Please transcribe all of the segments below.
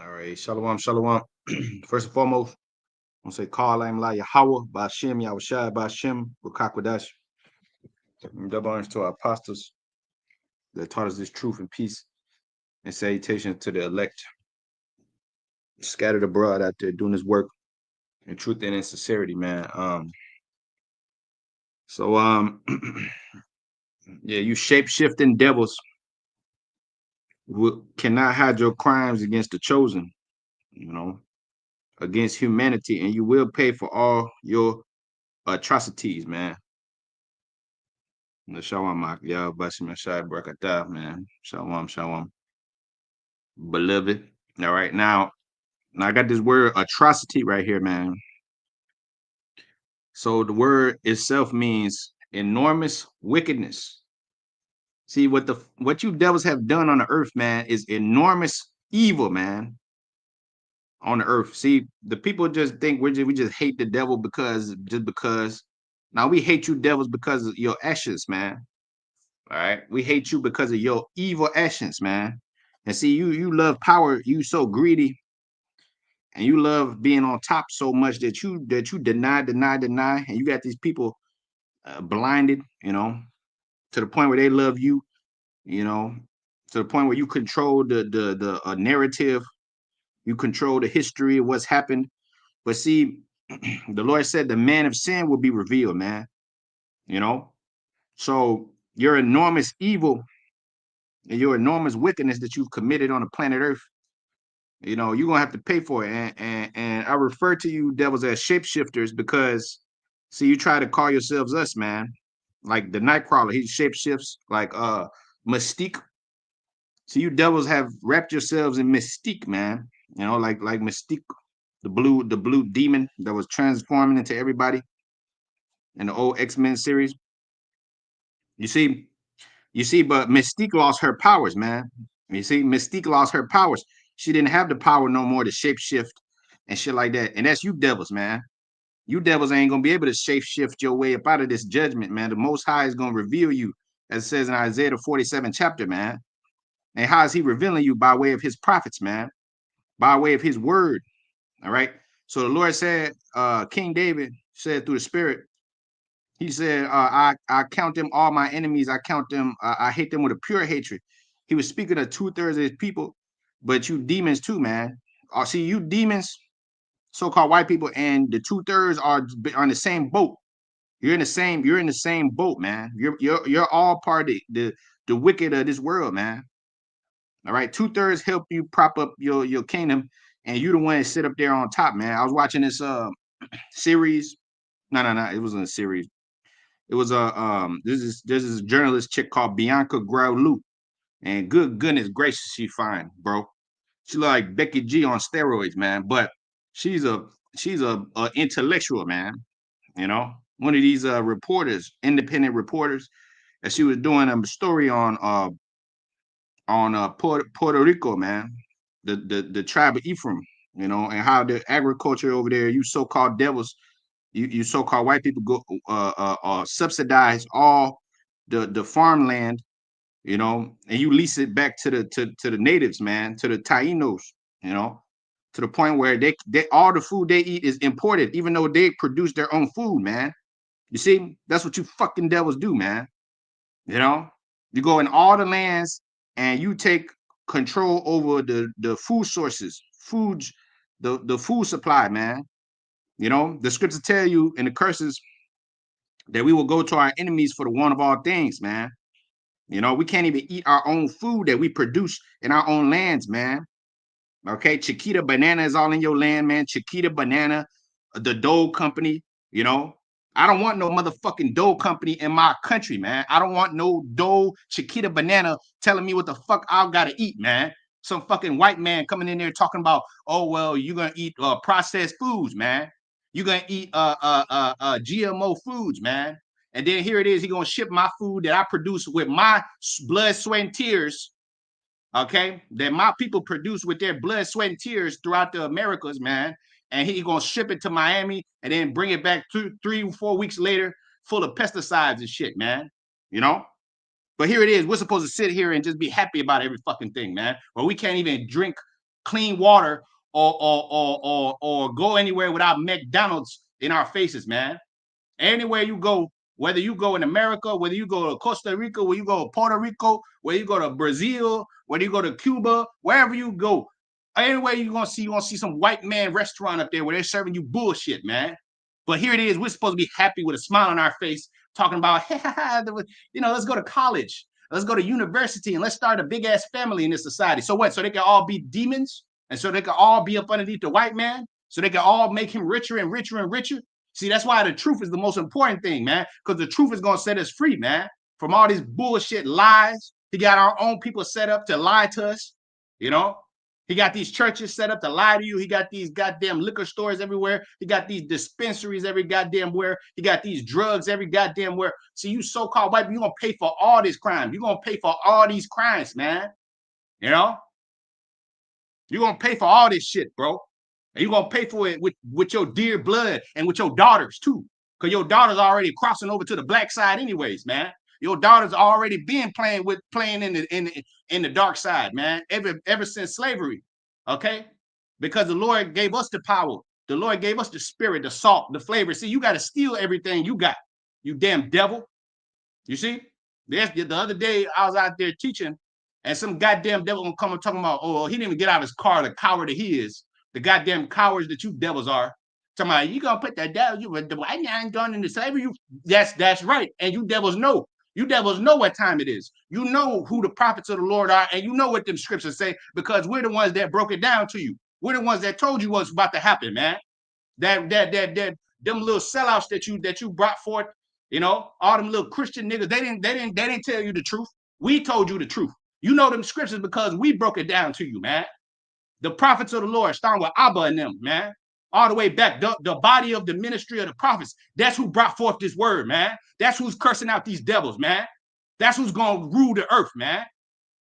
All right, shalom, shalom. First and foremost, I'm gonna say call I'm La Yahweh, Bashem, Yahushai, Bashem, Rukakwadash. Double honors to our apostles that taught us this truth and peace, and salutation to the elect scattered abroad out there doing this work in truth and in sincerity, man. So yeah, you shape shifting devils cannot hide your crimes against the chosen, you know, against humanity, and you will pay for all your atrocities, man. Shalom, y'all. Basim Shai Brakatah, man. Shalom, shalom. Beloved. All right, now I got this word atrocity right here, man. So the word itself means enormous wickedness. See what you devils have done on the earth, man, is enormous evil, man, on the earth. See, the people just think we just hate the devil because. Now we hate you devils because of your actions, man. All right. We hate you because of your evil actions, man. And see, you love power, you so greedy, and you love being on top so much that you deny, and you got these people blinded, to the point where they love you, you know, to the point where you control the narrative, you control the history of what's happened. But see, the Lord said the man of sin will be revealed, man. You know, so your enormous evil and your enormous wickedness that you've committed on the planet Earth, you're gonna have to pay for it. And I refer to you devils as shapeshifters because see, you try to call yourselves us, man. Like the Nightcrawler, he shapeshifts like Mystique. So you devils have wrapped yourselves in Mystique, man. Like Mystique, the blue demon that was transforming into everybody in the old X-Men series. You see, but Mystique lost her powers, man. You see, Mystique lost her powers. She didn't have the power no more to shapeshift and shit like that. And that's you devils, man. You devils ain't gonna be able to shapeshift your way up out of this judgment, man. The Most High is gonna reveal you, as it says in Isaiah the 47th chapter, man. And how is He revealing you? By way of His prophets, man. By way of His word. All right. So the Lord said, King David said through the Spirit, he said, I count them all my enemies. I count them. I hate them with a pure hatred. He was speaking of 2/3 of his people, but you demons too, man. See, you demons, so-called white people, and the 2/3 are on the same boat. You're in the same. You're in the same boat, man. You're all part of the wicked of this world, man. All right, 2/3 help you prop up your kingdom, and you the one that sit up there on top, man. I was watching this series. No. It wasn't a series. It was a there's this journalist chick called Bianca Graulu, and good goodness gracious, she fine, bro. She like Becky G on steroids, man. But she's a she's a intellectual, man. One of these reporters, independent reporters, and she was doing a story on Puerto Rico, man, the tribe of Ephraim, and how the agriculture over there, you so-called devils, you so-called white people go subsidize all the farmland, and you lease it back to the natives, man, to the Tainos, you know, to the point where they all the food they eat is imported, even though they produce their own food, man. You see, that's what you fucking devils do, man. You know, you go in all the lands and you take control over the food sources, foods, the food supply, man. The scriptures tell you in the curses that we will go to our enemies for the want of all things, man. We can't even eat our own food that we produce in our own lands, man. Okay, Chiquita Banana is all in your land, man. Chiquita Banana, the Dole Company, you know. I don't want no motherfucking Dole Company in my country, man. I don't want no Dole Chiquita Banana telling me what the fuck I gotta eat, man. Some fucking white man coming in there talking about, oh well, you're gonna eat processed foods, man. You're gonna eat GMO foods, man. And then here it is, he gonna ship my food that I produce with my blood, sweat, and tears, okay, that my people produce with their blood, sweat, and tears throughout the Americas, man. And he gonna ship it to Miami and then bring it back 3 or 4 weeks later, full of pesticides and shit, man. You know. But here it is. We're supposed to sit here and just be happy about every fucking thing, man. But we can't even drink clean water or go anywhere without McDonald's in our faces, man. Anywhere you go, whether you go in America, whether you go to Costa Rica, whether you go to Puerto Rico, whether you go to Brazil, whether you go to Cuba, wherever you go, anywhere you're gonna see some white man restaurant up there where they're serving you bullshit, man. But here it is, we're supposed to be happy with a smile on our face, talking about, let's go to college, let's go to university, and let's start a big ass family in this society. So what? So they can all be demons, and so they can all be up underneath the white man, so they can all make him richer and richer and richer. See, that's why the truth is the most important thing, man, because the truth is going to set us free, man, from all these bullshit lies. He got our own people set up to lie to us, you know. He got these churches set up to lie to you. He got these goddamn liquor stores everywhere. He got these dispensaries every goddamn where. He got these drugs every goddamn where. See, you so-called white people, you're going to pay for all this crime. You're going to pay for all these crimes, man. You know? You're going to pay for all this shit, bro. And you're going to pay for it with your dear blood and with your daughters, too. Because your daughters are already crossing over to the black side anyways, man. Your daughters already been playing in the dark side, man, ever since slavery, okay? Because the Lord gave us the power. The Lord gave us the spirit, the salt, the flavor. See, you got to steal everything you got, you damn devil. You see? The other day, I was out there teaching, and some goddamn devil gonna come and talking about, oh, he didn't even get out of his car, the coward that he is, the goddamn cowards that you devils are. Talking about, you gonna put that devil, I ain't going into slavery. That's right. And you devils know. You devils know what time it is. You know who the prophets of the Lord are, and you know what them scriptures say, because we're the ones that broke it down to you. We're the ones that told you what's about to happen, man. Them little sellouts that you brought forth, you know, all them little Christian niggas, they didn't tell you the truth. We told you the truth. You know them scriptures because we broke it down to you, man. The prophets of the Lord, starting with Abba and them, man. All the way back, the body of the ministry of the prophets. That's who brought forth this word, man. That's who's cursing out these devils, man. That's who's going to rule the earth, man.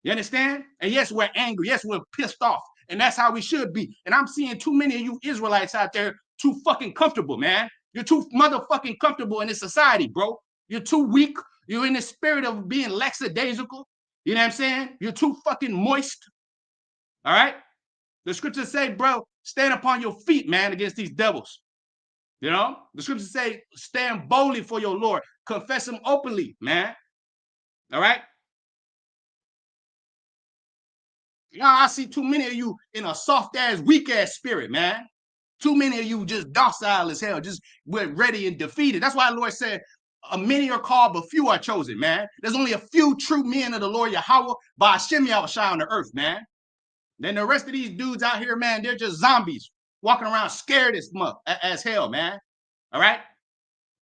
You understand? And yes, we're angry. Yes, we're pissed off. And that's how we should be. And I'm seeing too many of you Israelites out there too fucking comfortable, man. You're too motherfucking comfortable in this society, bro. You're too weak. You're in the spirit of being lackadaisical. You know what I'm saying? You're too fucking moist. All right? The scriptures say, bro, stand upon your feet, man, against these devils. You know? The scriptures say, stand boldly for your Lord. Confess him openly, man. All right? You know, I see too many of you in a soft-ass, weak-ass spirit, man. Too many of you just docile as hell, just ready and defeated. That's why the Lord said, many are called, but few are chosen, man. There's only a few true men of the Lord Yahweh by Hashem Yahushua on the earth, man. Then the rest of these dudes out here, man, they're just zombies walking around scared as hell, man. All right?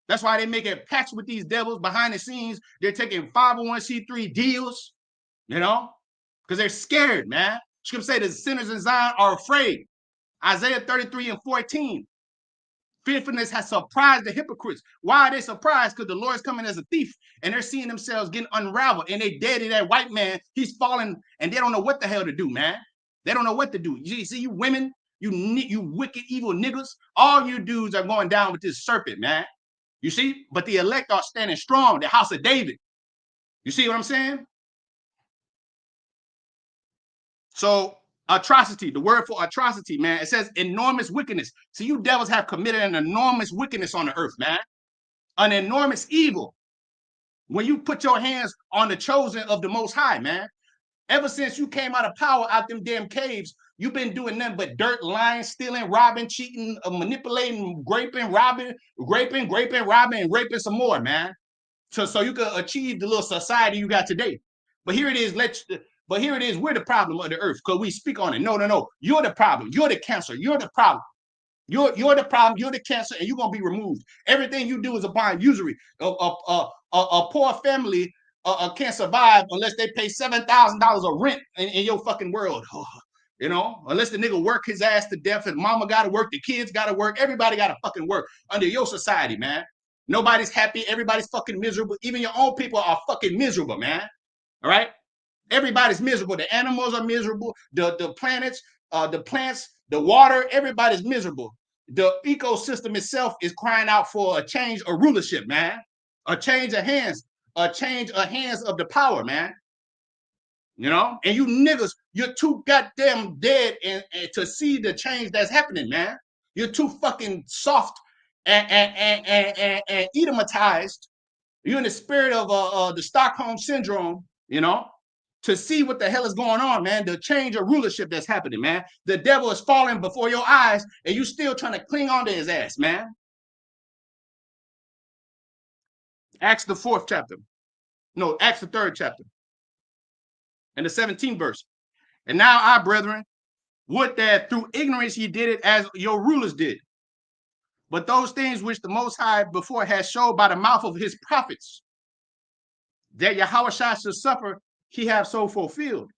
That's why they make a patch with these devils behind the scenes. They're taking 501c3 deals, you know, because they're scared, man. Scripture say the sinners in Zion are afraid. Isaiah 33:14. Fearfulness has surprised the hypocrites. Why are they surprised? Because the Lord's coming as a thief, and they're seeing themselves getting unraveled, and they dead to that white man. He's falling, and they don't know what the hell to do, man. They don't know what to do. You see, you women, you wicked, evil niggas, all you dudes are going down with this serpent, man. You see? But the elect are standing strong, the house of David. You see what I'm saying? So, atrocity, the word for atrocity, man, it says enormous wickedness. See, you devils have committed an enormous wickedness on the earth, man. An enormous evil. When you put your hands on the chosen of the Most High, man. Ever since you came out of power out them damn caves, you've been doing nothing but dirt, lying, stealing, robbing, cheating, manipulating, raping, robbing, and raping some more, man. So you can achieve the little society you got today. But here it is, we're the problem of the earth because we speak on it. No. You're the problem. You're the cancer. You're the problem. You're the problem. You're the cancer, and you're gonna be removed. Everything you do is upon usury. A poor family can't survive unless they pay $7,000 of rent in your fucking world. You know, unless the nigga work his ass to death, and mama gotta work, the kids gotta work, everybody gotta fucking work under your society, man. Nobody's happy. Everybody's fucking miserable. Even your own people are fucking miserable, man. All right. Everybody's miserable. The animals are miserable. The planets, the plants, the water, everybody's miserable. The ecosystem itself is crying out for a change of rulership, man. A change of hands of the power, man. you know, and you niggas, you're too goddamn dead and to see the change that's happening, man. You're too fucking soft and edematized. You're in the spirit of the Stockholm syndrome, you know, to see what the hell is going on, man. The change of rulership that's happening, man. The devil is falling before your eyes, and you still trying to cling on to his ass, man. Acts the 4th chapter. No, Acts the 3rd chapter. And the 17th verse. And now I, brethren, would that through ignorance ye did it as your rulers did. But those things which the Most High before has showed by the mouth of his prophets, that Yahweh should suffer, he have so fulfilled.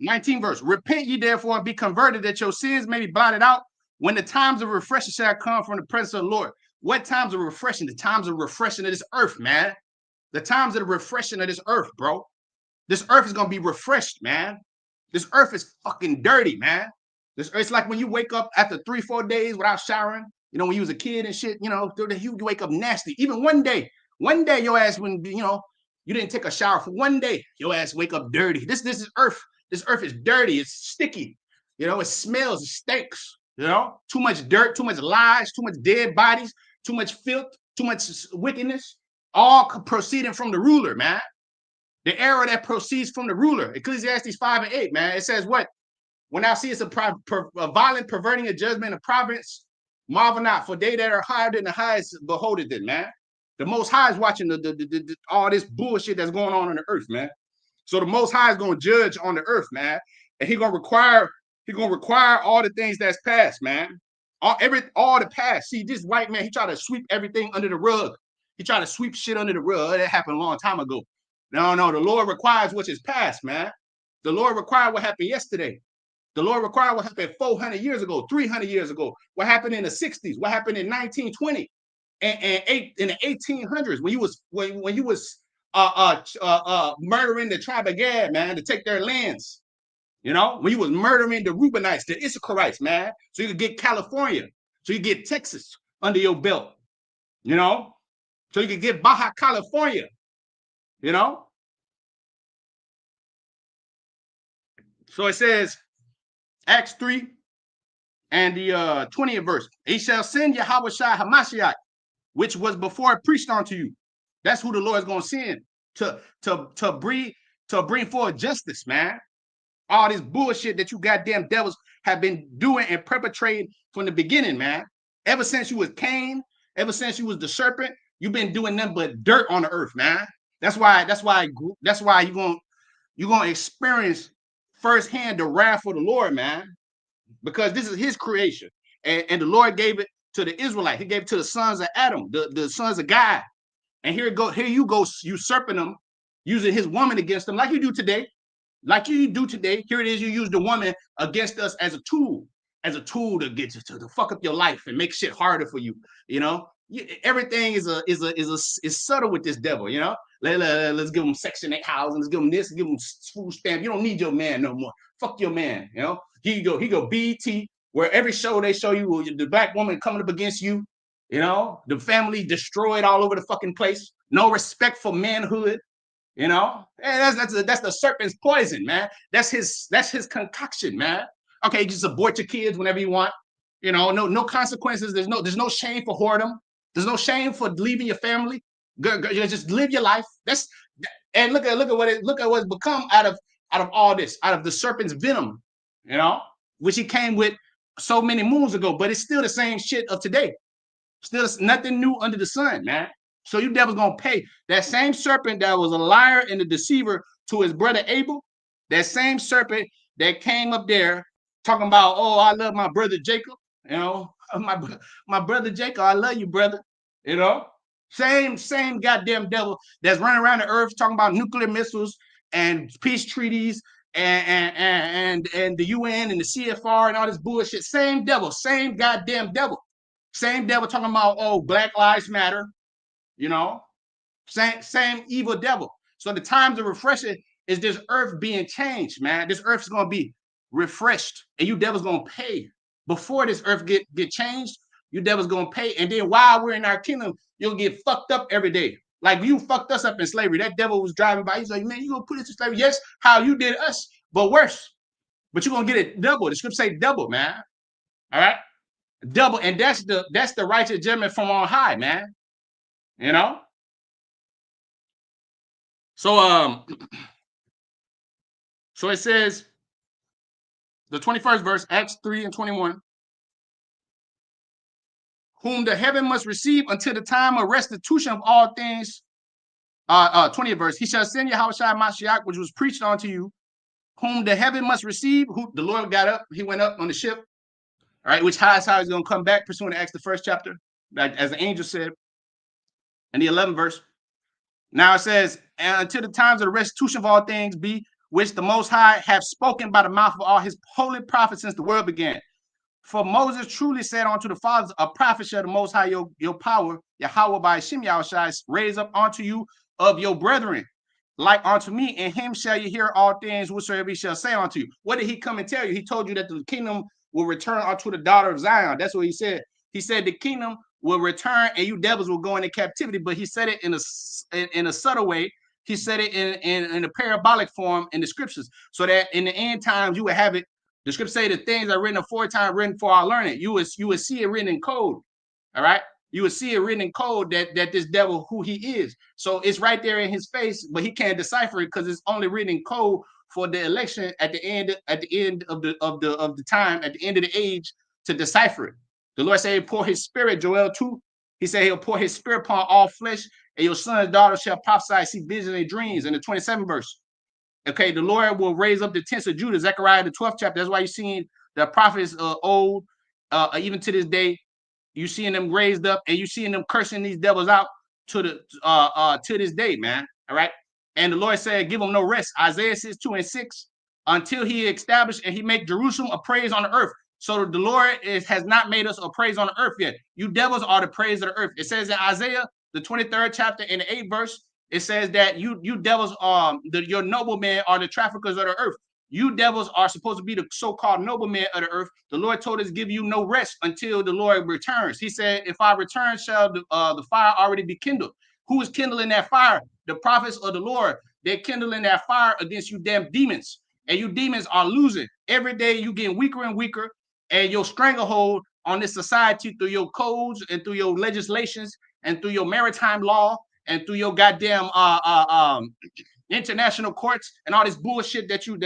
19th verse. Repent ye therefore and be converted, that your sins may be blotted out, when the times of refreshing shall come from the presence of the Lord. What times of refreshing? The times of refreshing of this earth, man. The times of the refreshing of this earth, bro. This earth is gonna be refreshed, man. This earth is fucking dirty, man. It's like when you wake up after 3-4 days without showering. You know, when you was a kid and shit. You know, you wake up nasty. Even one day your ass wouldn't be. You know, you didn't take a shower for one day. Your ass wake up dirty. This is earth. This earth is dirty. It's sticky. You know, it smells. It stinks. You know, too much dirt, too much lies, too much dead bodies, too much filth, too much wickedness, all proceeding from the ruler, man. The error that proceeds from the ruler. Ecclesiastes 5 and 8, man. It says what? When thou seest a violent perverting a judgment of providence, marvel not, for they that are higher than the highest beholdeth it, man. The Most High is watching all this bullshit that's going on the earth, man. So the Most High is going to judge on the earth, man, and He's gonna require all the things that's past, man. All the past. See, this white man, he tried to sweep everything under the rug. He tried to sweep shit under the rug. That happened a long time ago. No, the Lord requires what is past, man. The Lord required what happened yesterday. The Lord required what happened 400 years ago, 300 years ago. What happened in the 60s? What happened in 1920 and in the 1800s when you was murdering the tribe of Gad, man, to take their lands. You know, when you was murdering the Reubenites, the Issacharites, man, so you could get California, so you get Texas under your belt. You know, so you could get Baja California. You know, so it says. Acts 3 and the 20th verse. He shall send Yahweh Shai Hamashiach, which was before preached unto you. That's who the Lord is going to send to bring forth justice, man. All this bullshit that you goddamn devils have been doing and perpetrating from the beginning, man. Ever since you was Cain, ever since you was the serpent, you've been doing nothing but dirt on the earth, man. That's why you're gonna experience firsthand the wrath of the Lord, man, because this is his creation. And the Lord gave it to the Israelites. He gave it to the sons of Adam, the sons of God. And here you go usurping them, using his woman against them, like you do today. Like you do today. Here it is, you use the woman against us as a tool to get you to fuck up your life and make shit harder for you. You know, everything is subtle with this devil, you know. Let's give them Section 8 housing. Let's give them this. Give them food stamp. You don't need your man no more. Fuck your man. You know. Here you go. BET, where every show they show you the black woman coming up against you. You know, the family destroyed all over the fucking place. No respect for manhood. You know, and that's the serpent's poison, man. That's his concoction, man. Okay, just abort your kids whenever you want. You know, no consequences. There's no shame for whoredom. There's no shame for leaving your family. Just live your life. And look at what's become out of all this, out of the serpent's venom, you know, which he came with so many moons ago, but it's still the same shit of today. Still nothing new under the sun, man. So you devils gonna pay. That same serpent that was a liar and a deceiver to his brother Abel, that same serpent that came up there talking about, oh, I love my brother Jacob, you know, my brother Jacob, I love you, brother, you know. Same goddamn devil that's running around the earth talking about nuclear missiles and peace treaties and the UN and the CFR and all this bullshit. Same devil, same goddamn devil. Same devil talking about, oh, Black Lives Matter, you know, same evil devil. So the times of refreshing is this earth being changed, man. This earth is going to be refreshed, and you devils going to pay. Before this earth get changed, you devils going to pay. And then while we're in our kingdom, you'll get fucked up every day. Like you fucked us up in slavery. That devil was driving by. He's like, man, you gonna put us in slavery? Yes, how you did us, but worse. But you're gonna get it double. The script say double, man. All right, double, and that's the righteous judgment from on high, man. You know. So so it says the 21st verse, Acts 3:21. Whom the heaven must receive until the time of restitution of all things. 20th verse. He shall send Yahushua Mashiach, which was preached unto you, whom the heaven must receive. Who the Lord got up, he went up on the ship, all right, which is how he's going to come back, pursuant to Acts, the first chapter, like, as the angel said in the 11th verse. Now it says, and until the times of the restitution of all things be, which the Most High have spoken by the mouth of all his holy prophets since the world began. For Moses truly said unto the fathers, a prophet shall the Most High your power, Yahweh by Shem Yahushua, raise up unto you of your brethren, like unto me, and him shall you hear all things whatsoever he shall say unto you. What did he come and tell you? He told you that the kingdom will return unto the daughter of Zion. That's what he said. He said the kingdom will return and you devils will go into captivity, but he said it in a subtle way. He said it in a parabolic form in the scriptures, so that in the end times you would have it. The scriptures say the things are written aforetime, written for our learning. You would see it written in code. All right. You would see it written in code that this devil, who he is. So it's right there in his face, but he can't decipher it because it's only written in code for the election at the end of the time, at the end of the age, to decipher it. The Lord said he'll pour his spirit, Joel 2. He said he'll pour his spirit upon all flesh, and your sons and daughters shall prophesy, see visions and dreams, in the 27th verse. Okay, the Lord will raise up the tents of Judah, Zechariah, the 12th chapter. That's why you're seeing the prophets old, even to this day. You seeing them raised up, and you seeing them cursing these devils out to this day, man. All right. And the Lord said, give them no rest. Isaiah 6:2-6, until he established and he make Jerusalem a praise on the earth. So the Lord has not made us a praise on the earth yet. You devils are the praise of the earth. It says in Isaiah, the 23rd chapter, in the 8th verse, it says that you devils your noblemen are the traffickers of the earth. You devils are supposed to be the so-called noblemen of the earth. The Lord told us, give you no rest until the Lord returns. He said, if I return, shall the fire already be kindled. Who is kindling that fire? The prophets of the Lord. They're kindling that fire against you damn demons. And you demons are losing. Every day you getting weaker and weaker. And your stranglehold on this society through your codes and through your legislations and through your maritime law and through your goddamn international courts and all this bullshit that you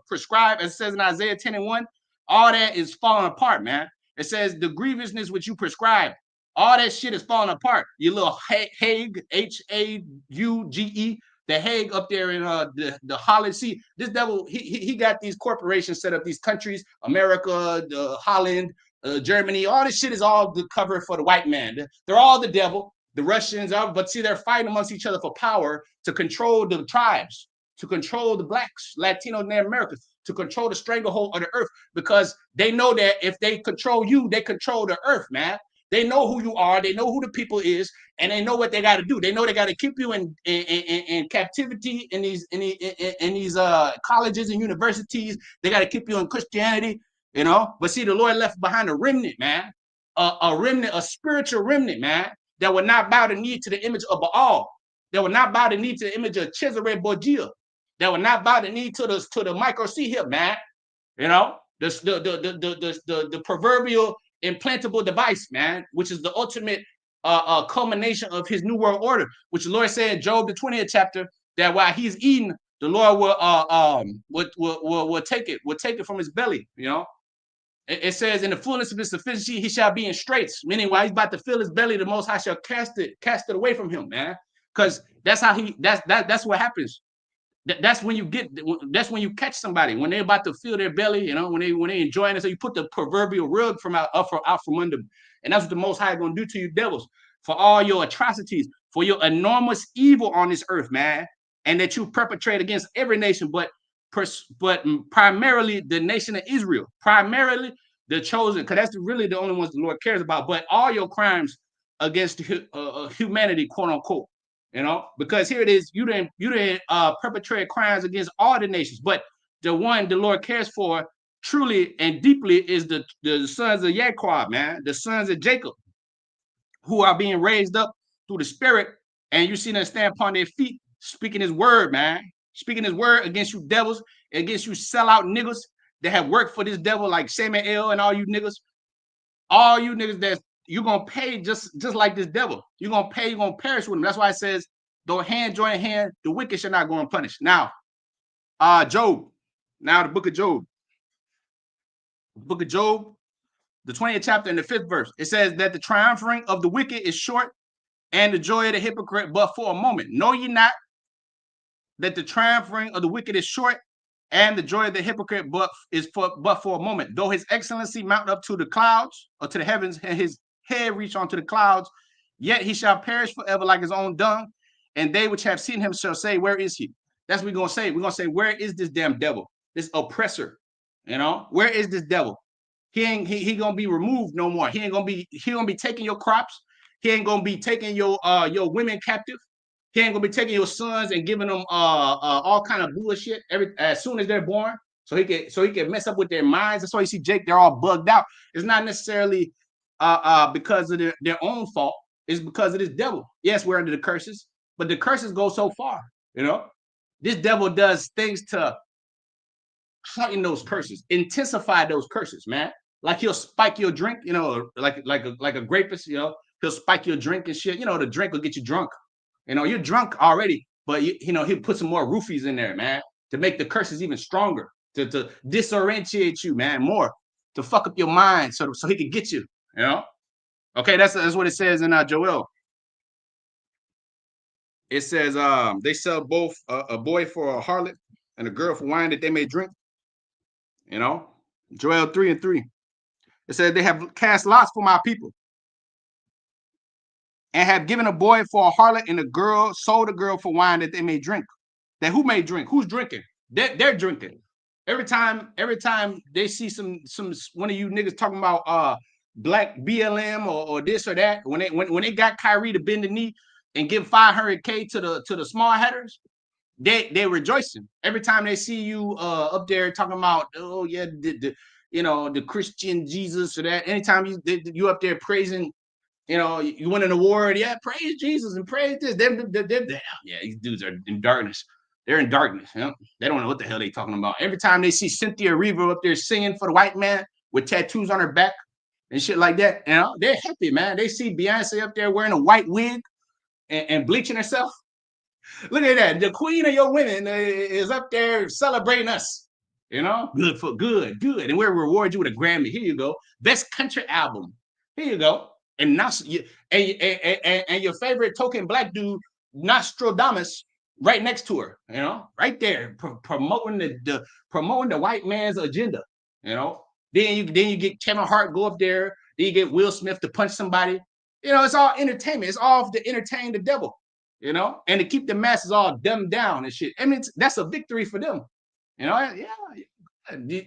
prescribe, as it says in Isaiah 10:1, all that is falling apart, man. It says the grievousness which you prescribe, all that shit is falling apart. Your little Hague, Hauge, the Hague up there in the Holland. See, this devil, he got these corporations set up, these countries, America, Holland, Germany. All this shit is all the cover for the white man. They're all the devil. The Russians are, but see, they're fighting amongst each other for power to control the tribes, to control the blacks, Latinos, and Americans, to control the stranglehold of the earth, because they know that if they control you, they control the earth, man. They know who you are, they know who the people is, and they know what they got to do. They know they got to keep you in captivity in these colleges and universities. They got to keep you in Christianity, you know. But see, the Lord left behind a remnant, man, a remnant, a spiritual remnant, man, that will not bow the knee to the image of Baal, that will not bow the knee to the image of Cesare Borgia, that will not bow the knee to the micro C hip, man. You know, the proverbial implantable device, man, which is the ultimate culmination of his new world order, which the Lord said in Job the 20th chapter, that while he's eating, the Lord will take it from his belly, you know. It says, in the fullness of his sufficiency, he shall be in straits. Meaning, while he's about to fill his belly, the Most High shall cast it away from him, man. Because that's how that's what happens. That's when you catch somebody when they're about to fill their belly, you know, when they enjoying it. So you put the proverbial rug from out from under them, and that's what the Most High is gonna do to you devils for all your atrocities, for your enormous evil on this earth, man, and that you perpetrate against every nation, but primarily the nation of Israel, primarily the chosen, because that's really the only ones the Lord cares about. But all your crimes against humanity, quote unquote, you know, because here it is, you didn't perpetrate crimes against all the nations, but the one the Lord cares for truly and deeply is the sons of Yaakov, man, the sons of Jacob, who are being raised up through the spirit, and you see them stand upon their feet, speaking his word, man. Speaking his word against you devils, against you sellout niggas that have worked for this devil, like Samuel and all you niggas that you're gonna pay just like this devil. You're gonna pay, you're gonna perish with him. That's why it says, though hand join hand, the wicked shall not go unpunished. Now, Job. Now the book of Job. The book of Job, the 20th chapter and the 5th verse. It says that the triumphing of the wicked is short, and the joy of the hypocrite but for a moment. Know ye not that the triumphing of the wicked is short, and the joy of the hypocrite but for a moment. Though his excellency mount up to the clouds or to the heavens, and his head reach onto the clouds, yet he shall perish forever like his own dung, and they which have seen him shall say, where is he? That's what we're gonna say. We're gonna say, where is this damn devil, this oppressor? You know, where is this devil? He gonna be removed no more. He gonna be taking your crops. He ain't gonna be taking your women captive. He ain't gonna be taking your sons and giving them all kind of bullshit as soon as they're born. So he can mess up with their minds. That's why you see Jake, they're all bugged out. It's not necessarily because of their own fault. It's because of this devil. Yes, we're under the curses, but the curses go so far. You know, this devil does things to heighten those curses, intensify those curses, man. Like he'll spike your drink, you know, like a grapist, you know, he'll spike your drink and shit. You know, the drink will get you drunk. You know, you're drunk already, but you know, he'll put some more roofies in there, man, to make the curses even stronger, to disorientate you, man, more, to fuck up your mind so he can get you, you know? Okay, that's what it says in Joel. It says they sell both a boy for a harlot and a girl for wine that they may drink. You know, Joel 3:3. It says they have cast lots for my people and have given a boy for a harlot and a girl, sold a girl for wine that they may drink. That who may drink? Who's drinking? They're drinking. Every time they see some one of you niggas talking about black BLM or this or that, when they got Kyrie to bend the knee and give 500K to the small headers, they rejoicing. Every time they see you up there talking about, oh yeah, the Christian Jesus or that, anytime you up there praising, you know, you win an award, yeah, praise Jesus and praise this. Yeah, these dudes are in darkness. They're in darkness. You know? They don't know what the hell they're talking about. Every time they see Cynthia Erivo up there singing for the white man with tattoos on her back and shit like that, you know, they're happy, man. They see Beyonce up there wearing a white wig and bleaching herself. Look at that. The queen of your women is up there celebrating us. You know, good. And we'll reward you with a Grammy. Here you go. Best country album. Here you go. And now, and your favorite token black dude, Nostradamus, right next to her. You know, right there, promoting the white man's agenda. You know, then you get Kevin Hart go up there. Then you get Will Smith to punch somebody. You know, it's all entertainment. It's all to entertain the devil. You know, and to keep the masses all dumbed down and shit. I mean, that's a victory for them. You know, yeah.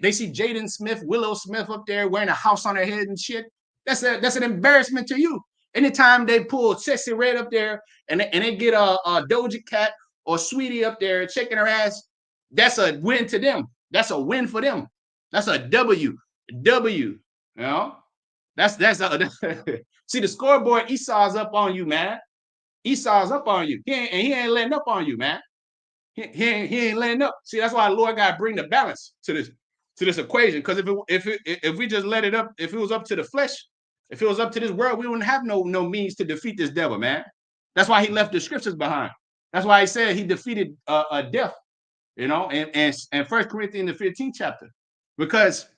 They see Jaden Smith, Willow Smith up there wearing a house on their head and shit. That's an embarrassment to you. Anytime they pull Sexy Red up there and they get a Doja Cat or Sweetie up there shaking her ass, that's a win to them. That's a win for them. That's a W. You know, that's see the scoreboard. Esau's up on you, man. Esau's up on you. He ain't letting up on you, man. He ain't letting up. See, that's why the Lord got to bring the balance to this equation. Because if we just let it up, if it was up to the flesh, if it was up to this world, we wouldn't have no means to defeat this devil, man. That's why he left the scriptures behind. That's why he said he defeated death, you know, and 1 Corinthians the 15th chapter. Because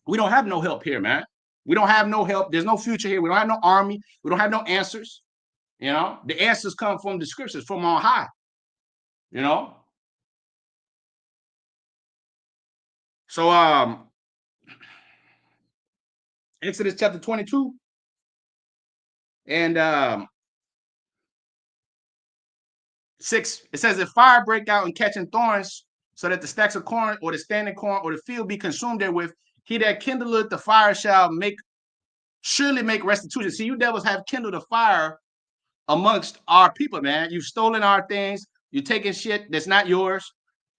we don't have no help here, man. We don't have no help. There's no future here. We don't have no army. We don't have no answers. You know, the answers come from the scriptures, from on high. You know, so Exodus chapter 22 and 6, it says, if fire break out and catching thorns, so that the stacks of corn or the standing corn or the field be consumed therewith, he that kindleth the fire shall surely make restitution. See, you devils have kindled a fire amongst our people, man. You've stolen our things. You're taking shit that's not yours.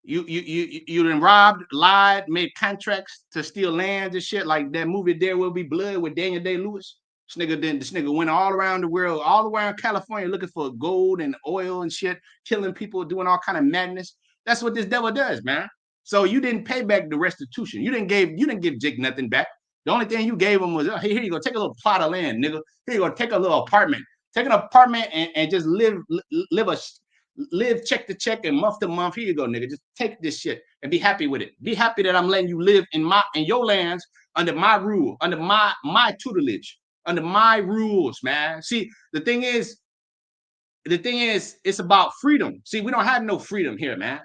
You done robbed, lied, made contracts to steal lands and shit, like that movie There Will Be Blood with Daniel Day-Lewis. This nigga went all around the world, all around California, looking for gold and oil and shit, killing people, doing all kind of madness. That's what this devil does, man. So you didn't pay back the restitution. You didn't give Jake nothing back. The only thing you gave him was, hey, here you go, take a little plot of land, nigga. Here you go, take a little apartment. Take an apartment and just live check to check and month to month. Here you go, nigga. Just take this shit and be happy with it. Be happy that I'm letting you live in your lands under my rule, under my tutelage, under my rules, man. See, the thing is, it's about freedom. See, we don't have no freedom here, man.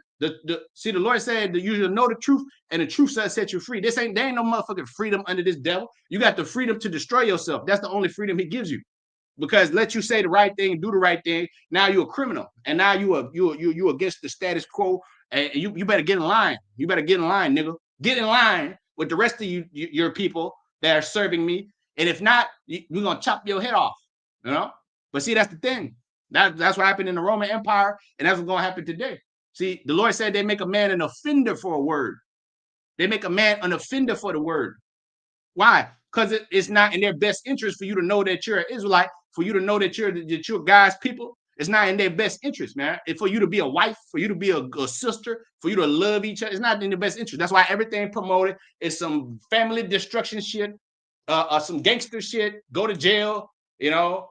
See, the Lord said that you should know the truth, and the truth shall set you free. There ain't no motherfucking freedom under this devil. You got the freedom to destroy yourself. That's the only freedom he gives you. Because let you say the right thing, do the right thing. Now you're a criminal, and now you against the status quo, and you better get in line. You better get in line, nigga. Get in line with the rest of your people that are serving me. And if not, we're gonna chop your head off. You know. But see, that's the thing. That's what happened in the Roman Empire, and that's what's gonna happen today. See, the Lord said they make a man an offender for a word. They make a man an offender for the word. Why? Because it's not in their best interest for you to know that you're an Israelite, for you to know that you're God's people. It's not in their best interest, man. It's for you to be a wife, for you to be a sister, for you to love each other. It's not in their best interest. That's why everything promoted is some family destruction shit, some gangster shit, go to jail, you know,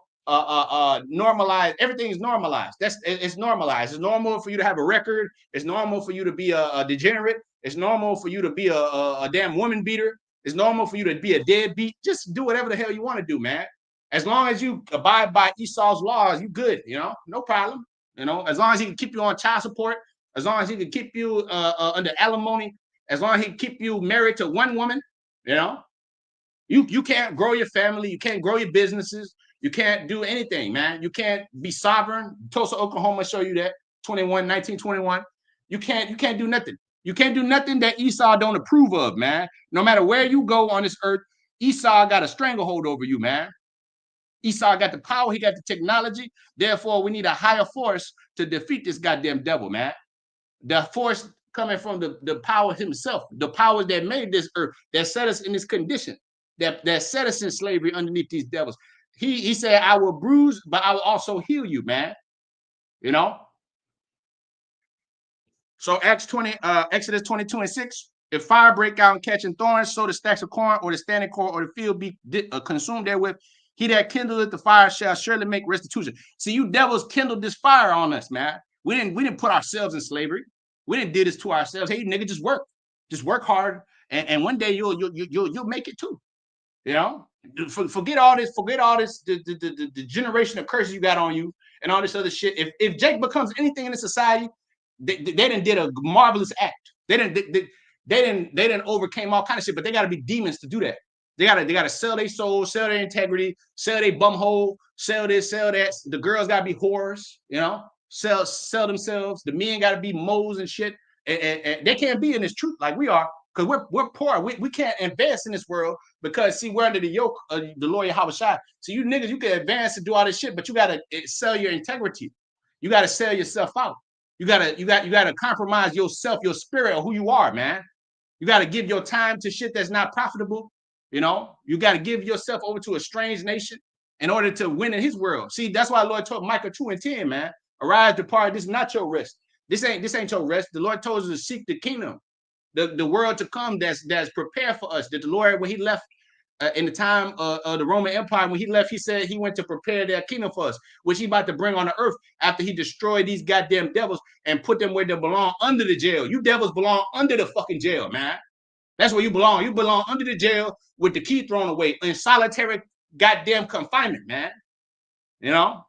normalized. Everything is normalized. It's normalized. It's normal for you to have a record. It's normal for you to be a degenerate. It's normal for you to be a damn woman beater. It's normal for you to be a deadbeat. Just do whatever the hell you want to do, man. As long as you abide by Esau's laws, you good, you know, no problem. You know, as long as he can keep you on child support, as long as he can keep you under alimony, as long as he can keep you married to one woman, you know, you can't grow your family, you can't grow your businesses, you can't do anything, man. You can't be sovereign. Tulsa, Oklahoma show you that 1921. You can't do nothing. You can't do nothing that Esau don't approve of, man. No matter where you go on this earth, Esau got a stranglehold over you, man. Esau got the power, he got the technology. Therefore, we need a higher force to defeat this goddamn devil, man. The force coming from the power himself, the powers that made this earth, that set us in this condition, that set us in slavery underneath these devils. He said, I will bruise, but I will also heal you, man. You know? So Exodus 22:6, if fire break out and catching thorns, so the stacks of corn or the standing corn or the field be consumed therewith, he that kindleth the fire shall surely make restitution. See, you devils kindled this fire on us, man. We didn't put ourselves in slavery. We didn't do this to ourselves. Hey, nigga, just work hard, and one day you'll make it too. You know, forget all this, the generation of curses you got on you and all this other shit. If Jake becomes anything in the society, they didn't did a marvelous act. They didn't overcame all kind of shit, but they got to be demons to do that. They gotta sell their soul, sell their integrity, sell their bumhole, sell this, sell that. The girls gotta be whores, you know, sell themselves. The men gotta be moles and shit, and they can't be in this truth like we are, because we're poor. We can't advance in this world because see, we're under the yoke of the Lord Yahweh Shai. So you niggas, you can advance and do all this shit, but you gotta sell your integrity. You gotta sell yourself out. You gotta compromise yourself, your spirit, of who you are, man. You gotta give your time to shit that's not profitable. You know, you got to give yourself over to a strange nation in order to win in his world. See, that's why the Lord told Micah 2:10, man, arise, depart. This is not your rest. This ain't your rest. The Lord told us to seek the kingdom, the world to come that's prepared for us. That the Lord, when he left in the time of the Roman Empire, when he left, he said he went to prepare their kingdom for us, which he about to bring on the earth after he destroyed these goddamn devils and put them where they belong, under the jail. You devils belong under the fucking jail, man. That's where you belong. You belong under the jail with the key thrown away in solitary goddamn confinement, man. You know?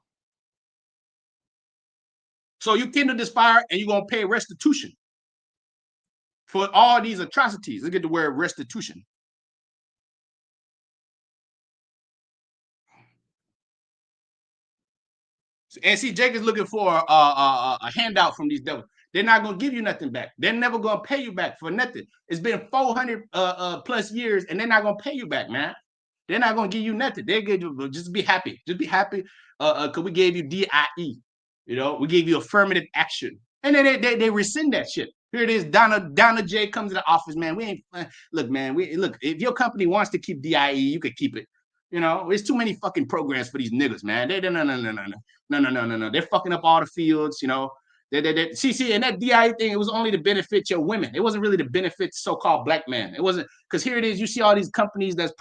So you kindle this fire and you're going to pay restitution for all these atrocities. Let's get the word restitution. And see, Jake is looking for a handout from these devils. They're not going to give you nothing back. They're never going to pay you back for nothing. It's been 400 plus years, and they're not going to pay you back, man. They're not going to give you nothing. They give you, just be happy. Just be happy because we gave you DIE. You know, we gave you affirmative action. And then they rescind that shit. Here it is. Donna J comes to the office, man. We ain't look, man. Look. If your company wants to keep DIE, you could keep it. You know, it's too many fucking programs for these niggas, man. No. They're fucking up all the fields, you know. See, and that DIA thing, it was only to benefit your women. It wasn't really to benefit so-called black men. It wasn't, because here it is. You see all these companies that's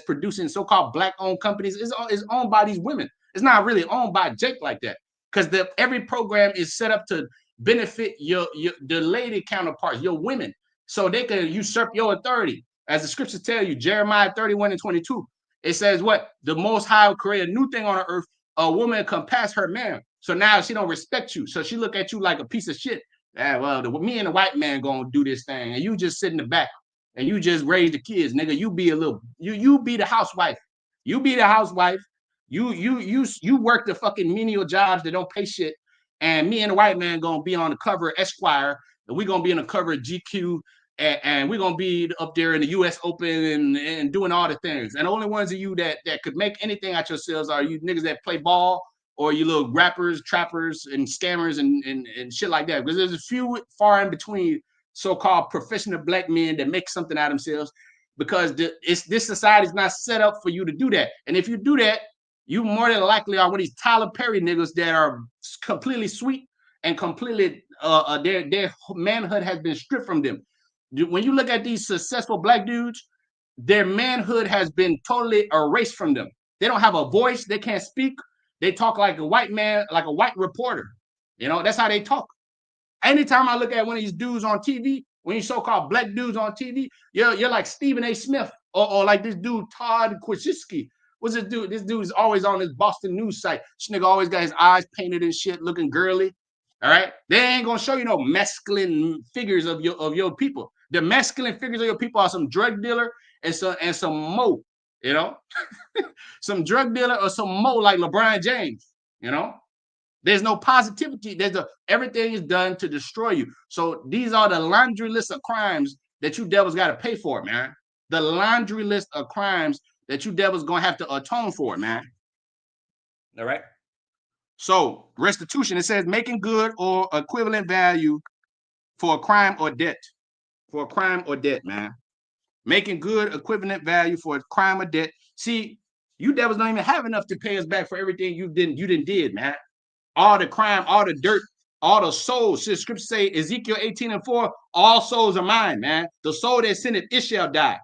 producing so-called black-owned companies is owned by these women. It's not really owned by Jake like that, because every program is set up to benefit your the lady counterparts, your women, so they can usurp your authority. As the scriptures tell you, Jeremiah 31:22, it says what? The Most High will create a new thing on the earth. A woman can pass her man. So now she don't respect you. So she look at you like a piece of shit. Well, me and the white man gonna do this thing, and you just sit in the back and you just raise the kids, nigga. You be a little, you be the housewife. You be the housewife. You work the fucking menial jobs that don't pay shit. And me and the white man gonna be on the cover of Esquire, and we gonna be on the cover of GQ, and we're gonna be up there in the U.S. Open and doing all the things. And the only ones of you that could make anything out yourselves are you niggas that play ball, or you little rappers, trappers, and scammers and shit like that. Because there's a few far in between so-called professional black men that make something out of themselves. Because this society is not set up for you to do that. And if you do that, you more than likely are one of these Tyler Perry niggas that are completely sweet and completely their manhood has been stripped from them. When you look at these successful black dudes, their manhood has been totally erased from them. They don't have a voice. They can't speak. They talk like a white man, like a white reporter. You know, that's how they talk. Anytime I look at one of these dudes on TV, when you so-called black dudes on TV, you're like Stephen A. Smith or like this dude Todd Kwasinski. What's this dude? This dude is always on this Boston news site. This nigga always got his eyes painted and shit, looking girly. All right, they ain't gonna show you no masculine figures of your people. The masculine figures of your people are some drug dealer and some mo. You know, some drug dealer or some mo like LeBron James. You know, there's no positivity. Everything is done to destroy you. So these are the laundry list of crimes that you devils got to pay for, man. The laundry list of crimes that you devils gonna have to atone for, man. All right. So restitution, it says making good or equivalent value for a crime or debt. For a crime or debt, man. Making good equivalent value for a crime or debt. See, you devils don't even have enough to pay us back for everything you didn't did, man. All the crime, all the dirt, all the souls. See, the scripture say Ezekiel 18:4, all souls are mine, man. The soul that sinned, it shall die.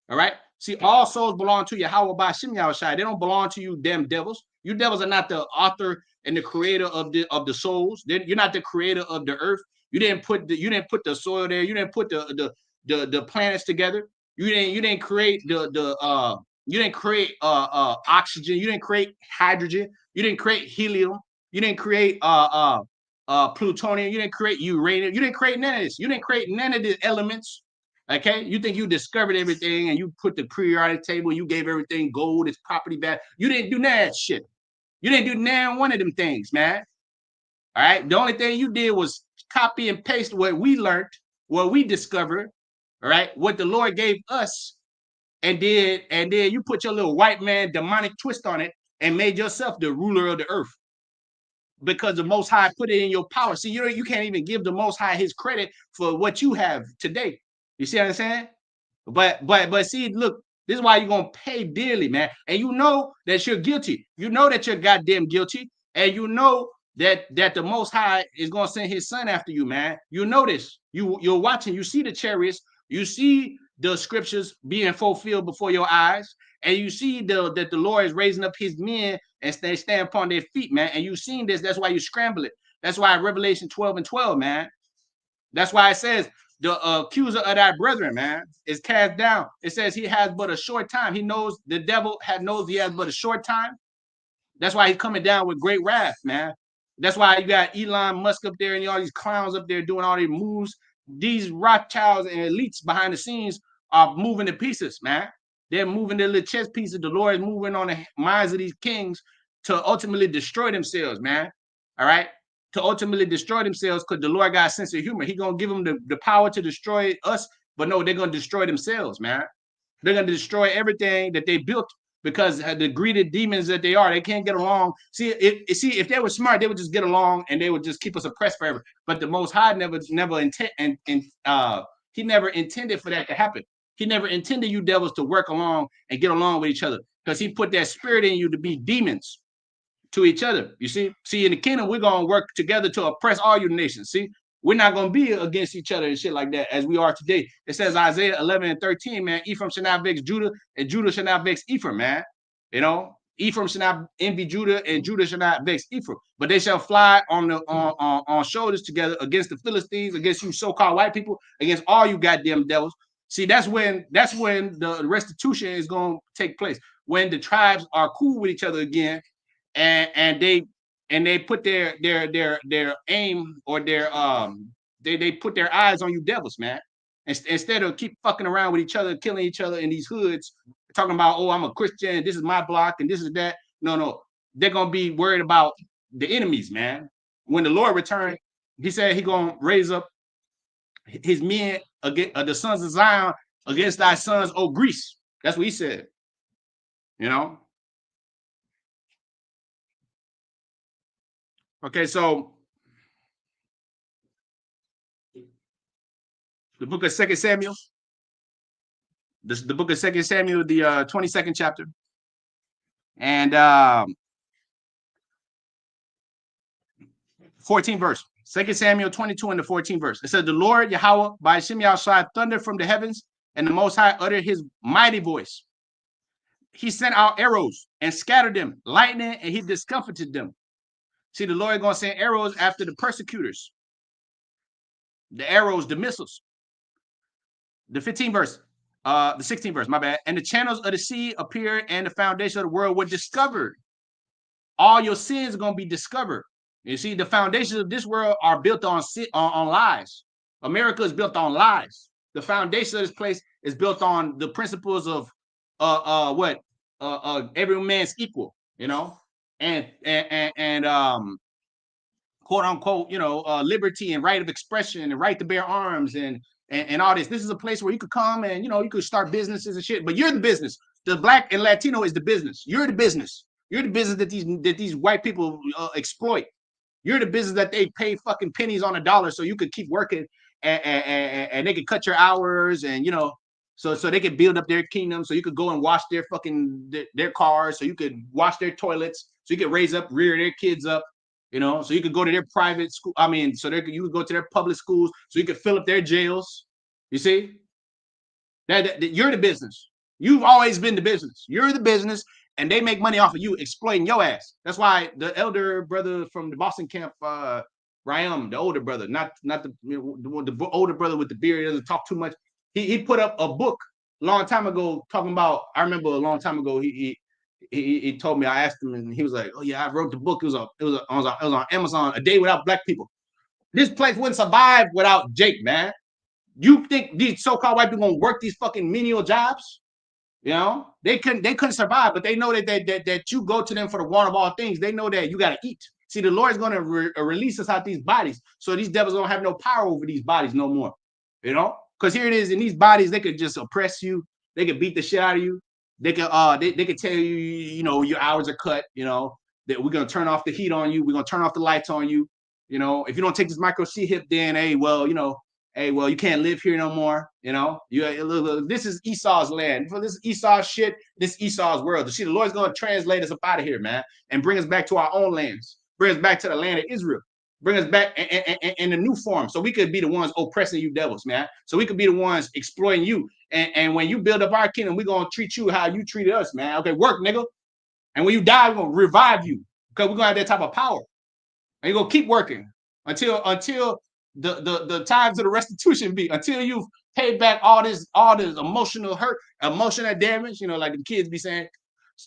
All right. See, all souls belong to Yahweh by Shem Yahushai. They don't belong to you, damn devils. You devils are not the author and the creator of the souls. You're not the creator of the earth. You didn't put the soil there. You didn't put the planets together. You didn't create you didn't create oxygen. You didn't create hydrogen. You didn't create helium. You didn't create plutonium. You didn't create uranium. You didn't create none of this. You didn't create none of the elements. Okay, you think you discovered everything and you put the periodic table, you gave everything gold, its property back. You didn't do none of that shit. You didn't do none one of them things, man. All right, the only thing you did was copy and paste what we learned, what we discovered, all right, what the Lord gave us, and then you put your little white man demonic twist on it and made yourself the ruler of the earth. Because the Most High put it in your power. See, you can't even give the Most High his credit for what you have today. You see what I'm saying? But see, look, this is why you're gonna pay dearly, man. And you know that you're guilty. You know that you're goddamn guilty, and you know that the Most High is gonna send His Son after you, man. You know this. You're watching. You see the chariots. You see the scriptures being fulfilled before your eyes, and you see that the Lord is raising up His men and they stand upon their feet, man. And you've seen this. That's why you scramble it. That's why Revelation 12:12, man. That's why it says the accuser of thy brethren, man, is cast down. It says he has but a short time. He knows the devil knows he has but a short time. That's why he's coming down with great wrath, man. That's why you got Elon Musk up there and all these clowns up there doing all these moves. These Rothschilds and elites behind the scenes are moving the pieces, man. They're moving their little chess pieces. The Lord is moving on the minds of these kings to ultimately destroy themselves, man. All right? To ultimately destroy themselves, because the Lord got a sense of humor. He's going to give them the power to destroy us, but no, they're going to destroy themselves, man. They're going to destroy everything that they built because the greedy demons that they are, they can't get along. See, if they were smart, they would just get along and they would just keep us oppressed forever. But the Most High never intended for that to happen. He never intended you devils to work along and get along with each other, because he put that spirit in you to be demons to each other. You see, in the kingdom, we're gonna work together to oppress all you nations. See, we're not gonna be against each other and shit like that as we are today. It says Isaiah 11:13, man, Ephraim shall not vex Judah, and Judah shall not vex Ephraim, man. You know, Ephraim shall not envy Judah, and Judah shall not vex Ephraim. But they shall fly on shoulders together against the Philistines, against you so-called white people, against all you goddamn devils. See, that's when the restitution is gonna take place. When the tribes are cool with each other again, and they put their aim, or they put their eyes on you devils, man. Instead of keep fucking around with each other, killing each other in these hoods, talking about, oh, I'm a Christian, this is my block, and this is that. No, they're gonna be worried about the enemies, man. When the Lord returned, he said he gonna raise up his men against the sons of Zion against thy sons, O Greece. That's what he said. You know. Okay, so the book of 2 Samuel, the book of 2 Samuel, the 22nd chapter, and 14th verse. 2 Samuel 22 and the 14th verse. It says, the Lord Yahweh by Shem Yahshua thunder from the heavens, and the Most High uttered his mighty voice. He sent out arrows and scattered them, lightning, and he discomfited them. See, the Lord is going to send arrows after the persecutors. The arrows, the missiles. The 15th verse, the 16th verse, my bad. And the channels of the sea appeared, and the foundation of the world were discovered. All your sins are going to be discovered. You see, the foundations of this world are built on lies. America is built on lies. The foundation of this place is built on the principles of every man's equal, you know, and quote unquote, you know, liberty and right of expression and right to bear arms and all this. This is a place where you could come and, you know, you could start businesses and shit, but you're the business. The Black and Latino is the business. You're the business. You're the business that these white people exploit. You're the business that they pay fucking pennies on a dollar so you could keep working, and they could cut your hours, and, you know, so they could build up their kingdom, so you could go and wash their fucking their cars, so you could wash their toilets, so you could rear their kids up, you know, so you could go to their private school. I mean, so you could go to their public schools, so you could fill up their jails. You see, that you're the business. You've always been the business. You're the business, and they make money off of you exploiting your ass. That's why the elder brother from the Boston camp, Ryan, the older brother, not the older brother with the beard, doesn't talk too much. He put up a book a long time ago talking about. I remember a long time ago he told me. I asked him, and he was like, "Oh yeah, I wrote the book. It was on Amazon. A Day Without Black People. This place wouldn't survive without Jake, man. You think these so-called white people gonna work these fucking menial jobs? You know, they couldn't survive, but they know that you go to them for the want of all things. They know that you got to eat. See, the Lord is going to release us out these bodies, so these devils don't have no power over these bodies no more. You know, because here it is, in these bodies, they could just oppress you. They could beat the shit out of you. They could they could tell you, you know, your hours are cut. You know, that we're gonna turn off the heat on you. We're gonna turn off the lights on you. You know, if you don't take this microchip hip, then hey, well, you know. Hey, well, you can't live here no more. You know, this is Esau's land. For this Esau's shit, this Esau's world. See, the Lord's going to translate us up out of here, man, and bring us back to our own lands. Bring us back to the land of Israel. Bring us back in a new form, so we could be the ones oppressing you devils, man. So we could be the ones exploiting you. And when you build up our kingdom, we're going to treat you how you treated us, man. Okay, work, nigga. And when you die, we're going to revive you, because we're going to have that type of power. And you're going to keep working until the times of the restitution be, until you've paid back all this emotional hurt, emotional damage, you know, like the kids be saying,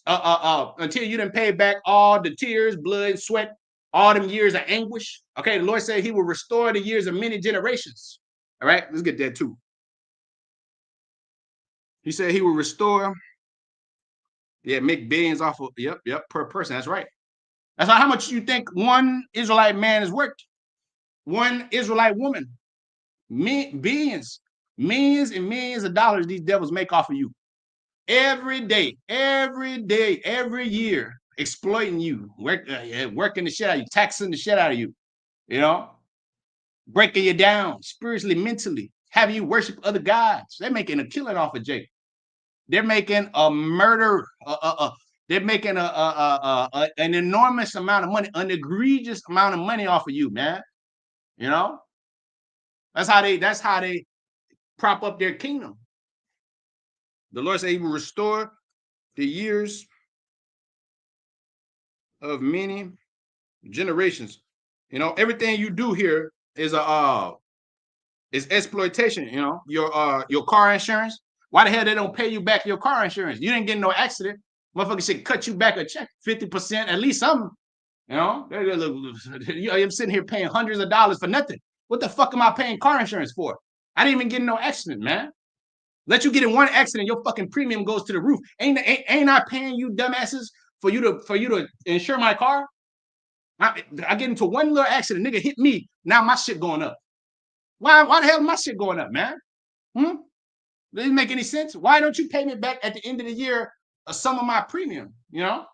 until you done pay back all the tears, blood, sweat, all them years of anguish. Okay, the Lord said he will restore the years of many generations. All right, let's get that too. He said he will restore, make billions off of, per person. That's right. That's how much you think one Israelite man is worth. One Israelite woman, billions, millions and millions of dollars these devils make off of you. Every day, every year, exploiting you, working the shit out of you, taxing the shit out of you, you know, breaking you down spiritually, mentally, have you worship other gods. They're making a killing off of Jake. They're making a murder. They're making an enormous amount of money, an egregious amount of money off of you, man. You know, that's how they prop up their kingdom. The Lord said He will restore the years of many generations. You know, everything you do here is exploitation. You know, your car insurance. Why the hell they don't pay you back your car insurance? You didn't get no accident. Motherfucker should cut you back a check, 50%, at least something. You know, I'm sitting here paying hundreds of dollars for nothing. What the fuck am I paying car insurance for? I didn't even get in no accident, man. Let you get in one accident, your fucking premium goes to the roof. Ain't I paying you dumbasses for you to insure my car? I get into one little accident, nigga hit me. Now my shit going up. Why the hell is my shit going up, man? Doesn't make any sense. Why don't you pay me back at the end of the year some of my premium? You know,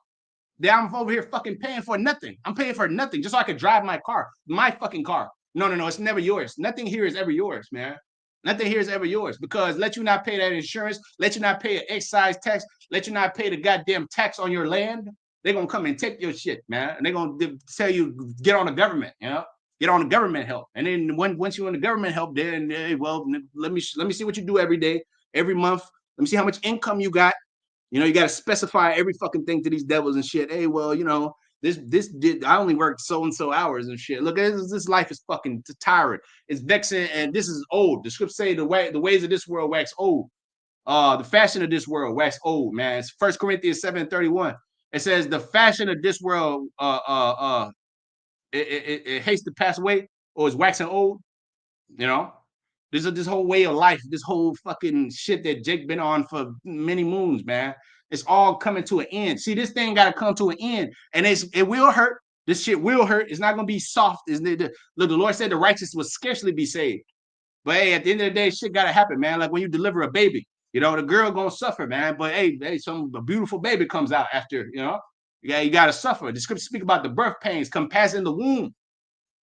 that I'm over here fucking paying for nothing. I'm paying for nothing just so I could drive my car, my fucking car. No, it's never yours. Nothing here is ever yours, man. Nothing here is ever yours because let you not pay that insurance, let you not pay an excise tax, let you not pay the goddamn tax on your land. They're gonna come and take your shit, man. And they're gonna tell you get on the government, you know, get on the government help. And then once you're in the government help, then well, let me see what you do every day, every month. Let me see how much income you got. You know, you got to specify every fucking thing to these devils and shit. Hey, well, you know, this did I only worked so and so hours and shit. Look, this life is fucking tiring. It's vexing, and this is old. The scripts say the ways of this world wax old. The fashion of this world wax old, man. It's 1 Corinthians 7:31. It says the fashion of this world it hates to pass away or is waxing old. You know, this whole way of life, this whole fucking shit that Jake been on for many moons, man. It's all coming to an end. See, this thing got to come to an end, and it will hurt. This shit will hurt. It's not gonna be soft. Look, the Lord said the righteous will scarcely be saved. But hey, at the end of the day, shit gotta happen, man. Like when you deliver a baby, you know, the girl gonna suffer, man. But hey, a beautiful baby comes out after, you know. You gotta suffer. The scripture speak about the birth pains, come pass in the womb.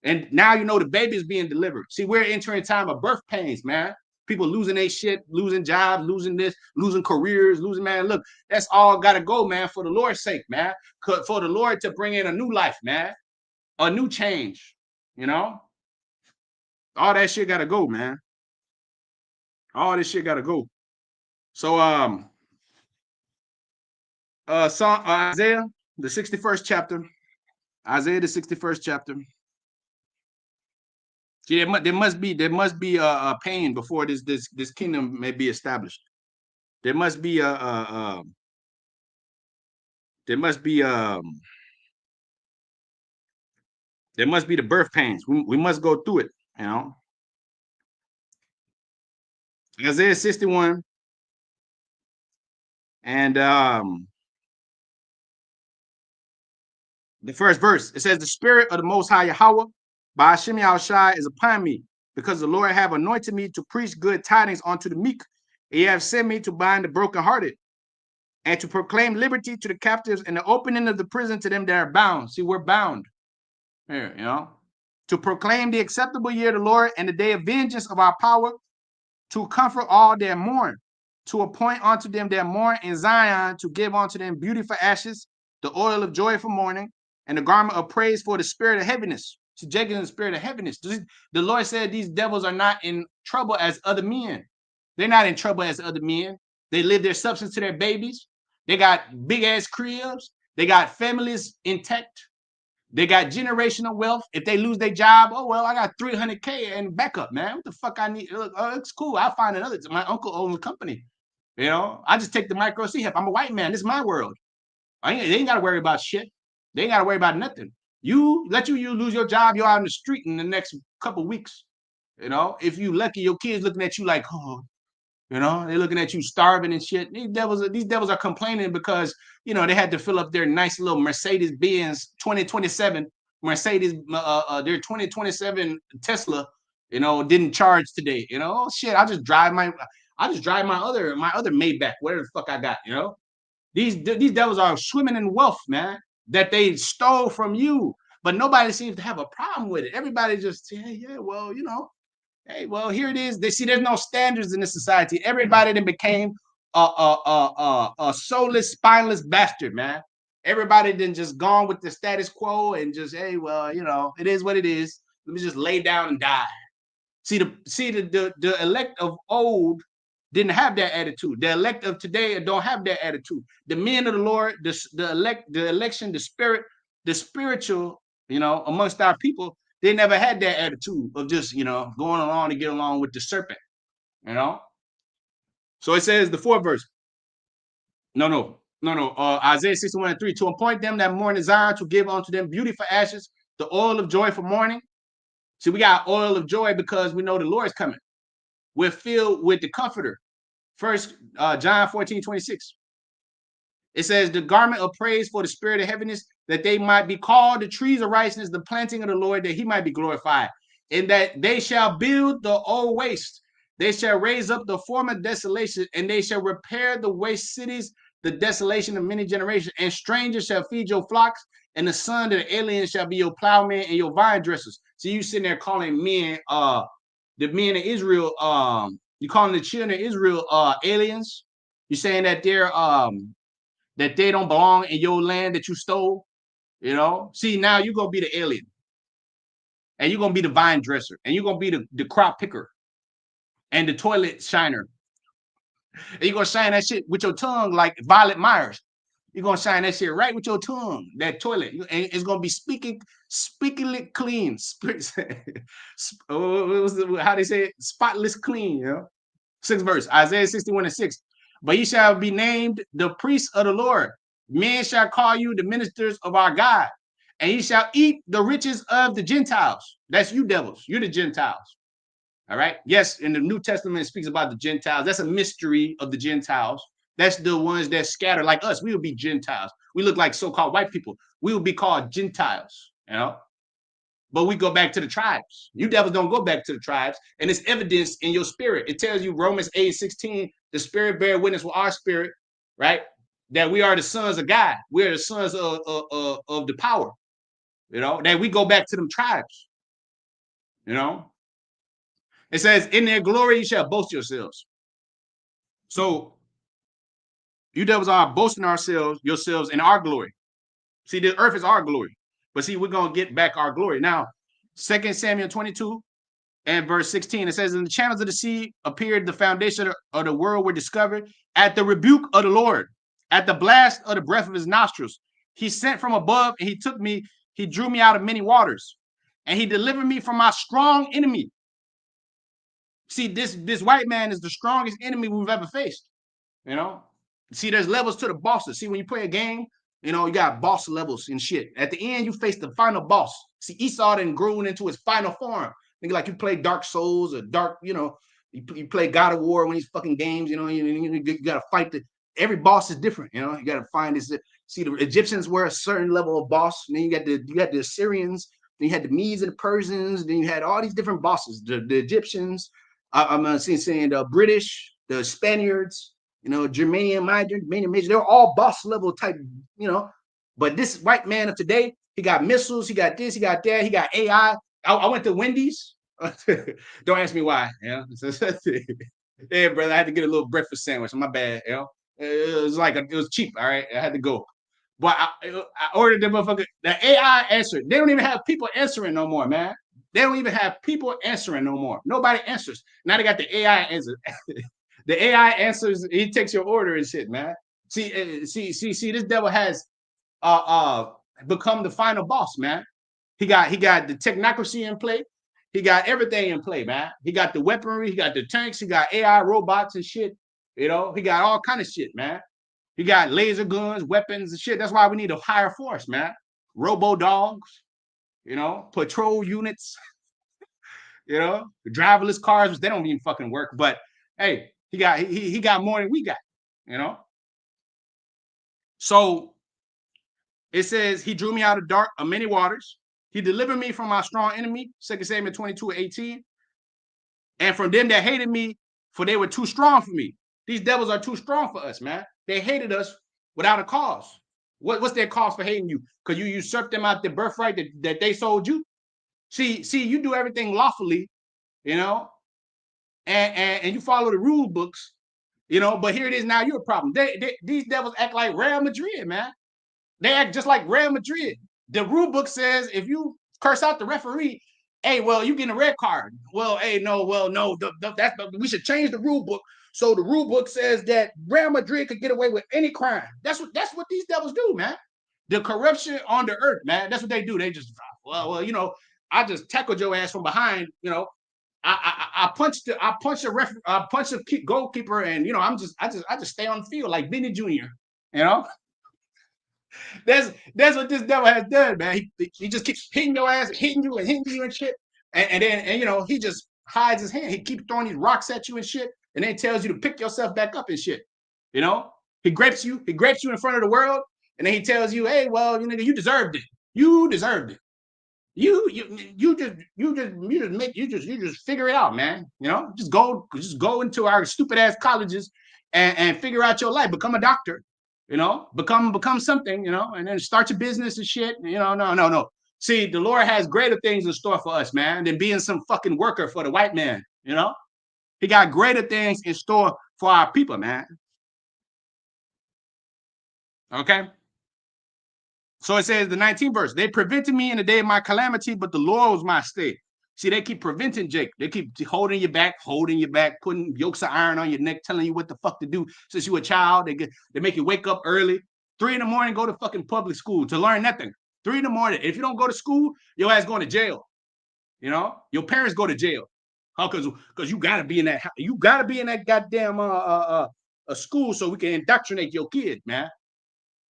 And now you know the baby is being delivered. See, we're entering a time of birth pains, man. People losing their shit, losing jobs, losing this, losing careers, losing, man. Look, that's all got to go, man, for the Lord's sake, man. For the Lord to bring in a new life, man. A new change, you know? All that shit got to go, man. All this shit got to go. So, Isaiah, the 61st chapter. Isaiah, the 61st chapter. See, there must be a pain before this kingdom may be established. There must be the birth pains. We must go through it, you know. Isaiah 61 and the first verse, it says, the spirit of the Most High Yahweh by Hashem Yahushai is upon me, because the Lord have anointed me to preach good tidings unto the meek. He have sent me to bind the brokenhearted and to proclaim liberty to the captives and the opening of the prison to them that are bound. See, we're bound here, you know, to proclaim the acceptable year of the Lord and the day of vengeance of our power, to comfort all that mourn, to appoint unto them that mourn in Zion, to give unto them beauty for ashes, the oil of joy for mourning, and the garment of praise for the spirit of heaviness. To Jacob in the spirit of heaviness. The Lord said these devils are not in trouble as other men. They're not in trouble as other men. They live their substance to their babies. They got big ass cribs. They got families intact. They got generational wealth. If they lose their job, oh well, I got 300K and backup, man. What the fuck I need? Look, oh, it's cool. I'll find another. My uncle owns a company. You know, I just take the micro C-HEP. I'm a white man. This is my world. They ain't got to worry about shit. They ain't got to worry about nothing. You lose your job, you're out in the street in the next couple weeks. You know, if you lucky, your kids looking at you like, oh, you know, they're looking at you starving and shit. These devils are complaining because, you know, they had to fill up their nice little Mercedes-Benz 2027 Mercedes, their 2027 Tesla, you know, didn't charge today. You know, shit, I just drive my other Maybach, whatever the fuck I got, you know. These devils are swimming in wealth, man, that they stole from you. But nobody seems to have a problem with it. Everybody just, yeah, well, you know, Hey, well, here it is. They see there's no standards in this society. Everybody then became a soulless, spineless bastard, man. Everybody then just gone with the status quo and just, hey, well, it is what it is. Let me just lay down and die. See the elect of old didn't have that attitude. The elect of today don't have that attitude. The men of the Lord, the election, the spirit, the spiritual, amongst our people, they never had that attitude of just, going along to get along with the serpent, you know. So it says the fourth verse. No. Isaiah 61:3, to appoint them that mourn in Zion, to give unto them beauty for ashes, the oil of joy for mourning. See, we got oil of joy because we know the Lord is coming. We're filled with the comforter. First, John 14:26. It says, the garment of praise for the spirit of heaviness, that they might be called the trees of righteousness, the planting of the Lord, that he might be glorified. And that they shall build the old waste. They shall raise up the former desolation, and they shall repair the waste cities, the desolation of many generations. And strangers shall feed your flocks, and the son of the aliens shall be your plowmen and your vine dressers. So you sitting there calling men, the men of Israel, you calling the children of Israel aliens? You're saying that that they don't belong in your land that you stole. See, now you're gonna be the alien, and you're gonna be the vine dresser, and you're gonna be the crop picker and the toilet shiner, and you're gonna shine that shit with your tongue like Violet Myers. You're gonna shine that shit right with your tongue, that toilet, and it's gonna be speakingly clean. How they say it? Spotless clean. Sixth verse, Isaiah 61:6. But ye shall be named the priests of the Lord. Men shall call you the ministers of our God, and ye shall eat the riches of the Gentiles. That's you devils. You're the Gentiles. All right. Yes, in the New Testament, it speaks about the Gentiles. That's a mystery of the Gentiles. That's the ones that scatter like us. We will be Gentiles. We look like so-called white people. We will be called Gentiles. But we go back to the tribes. You devils don't go back to the tribes. And it's evidence in your spirit. It tells you, Romans 8:16, the spirit bear witness with our spirit, right? That we are the sons of God. We are the sons of the power, that we go back to them tribes. It says, in their glory you shall boast yourselves. So you devils are boasting yourselves in our glory. See, the earth is our glory. But see, we're going to get back our glory. Now, 2 Samuel 22 and verse 16, it says, in the channels of the sea appeared, the foundation of the world were discovered at the rebuke of the Lord, at the blast of the breath of his nostrils. He sent from above, and he took me, he drew me out of many waters, and he delivered me from my strong enemy. See, this white man is the strongest enemy we've ever faced. See, there's levels to the bosses. See, when you play a game, you got boss levels and shit. At the end, you face the final boss. See, Esau then grew into his final form. Think like you play Dark Souls or you play God of War, one of these fucking games. You got to fight every boss is different. You got to find this. See, the Egyptians were a certain level of boss. And then you got the Assyrians. Then you had the Medes and the Persians. Then you had all these different bosses. The Egyptians. I'm saying the British, the Spaniards. Germanian major, they're all boss level type, But this white man of today, he got missiles, he got this, he got that, he got AI. I went to Wendy's. Don't ask me why. Yeah, brother, I had to get a little breakfast sandwich. My bad. It was cheap. All right, I had to go. But I ordered the motherfucker. The AI answered. They don't even have people answering no more, man. They don't even have people answering no more. Nobody answers. Now they got the AI answer. The AI answers. He takes your order and shit, man. See. This devil has become the final boss, man. He got the technocracy in play. He got everything in play, man. He got the weaponry. He got the tanks. He got AI robots and shit. He got all kind of shit, man. He got laser guns, weapons and shit. That's why we need a higher force, man. Robo dogs, patrol units, driverless cars, which they don't even fucking work. But hey, he got more than we got, So it says, he drew me out of many waters. He delivered me from my strong enemy, 2 Samuel 22:18. And from them that hated me, for they were too strong for me. These devils are too strong for us, man. They hated us without a cause. What's their cause for hating you? Because you usurped them out the birthright that they sold you? See, you do everything lawfully, you know, and you follow the rule books, you know. But here it is now. You're a problem. These devils act like Real Madrid, man. They act just like Real Madrid. The rule book says if you curse out the referee, hey, well, you get a red card. Well, hey, no, well, no, we should change the rule book. So the rule book says that Real Madrid could get away with any crime. That's what these devils do, man. The corruption on the earth, man. That's what they do. They just well, you know, I just tackled your ass from behind, you know. I punched a goalkeeper, and you know, I just stay on the field like Vinny Jr. You know, that's what this devil has done, man. He just keeps hitting your ass, hitting you and shit. And then you know, he just hides his hand. He keeps throwing these rocks at you and shit, and then tells you to pick yourself back up and shit. You know, he grapes you in front of the world, and then he tells you, hey, well, you know, you deserved it. You deserved it. You just figure it out, man. You know, just go into our stupid ass colleges and figure out your life. Become a doctor, you know, become something, you know, and then start your business and shit. You know, no. See, the Lord has greater things in store for us, man, than being some fucking worker for the white man. You know, He got greater things in store for our people, man. Okay. So it says the 19th verse, they prevented me in the day of my calamity, but the Lord was my stay. See, they keep preventing Jacob. They keep holding you back, putting yokes of iron on your neck, telling you what the fuck to do since you a child. They make you wake up early. 3 in the morning, go to fucking public school to learn nothing. 3 in the morning. If you don't go to school, your ass going to jail. You know, your parents go to jail. How? Because you gotta be in that goddamn school so we can indoctrinate your kid, man.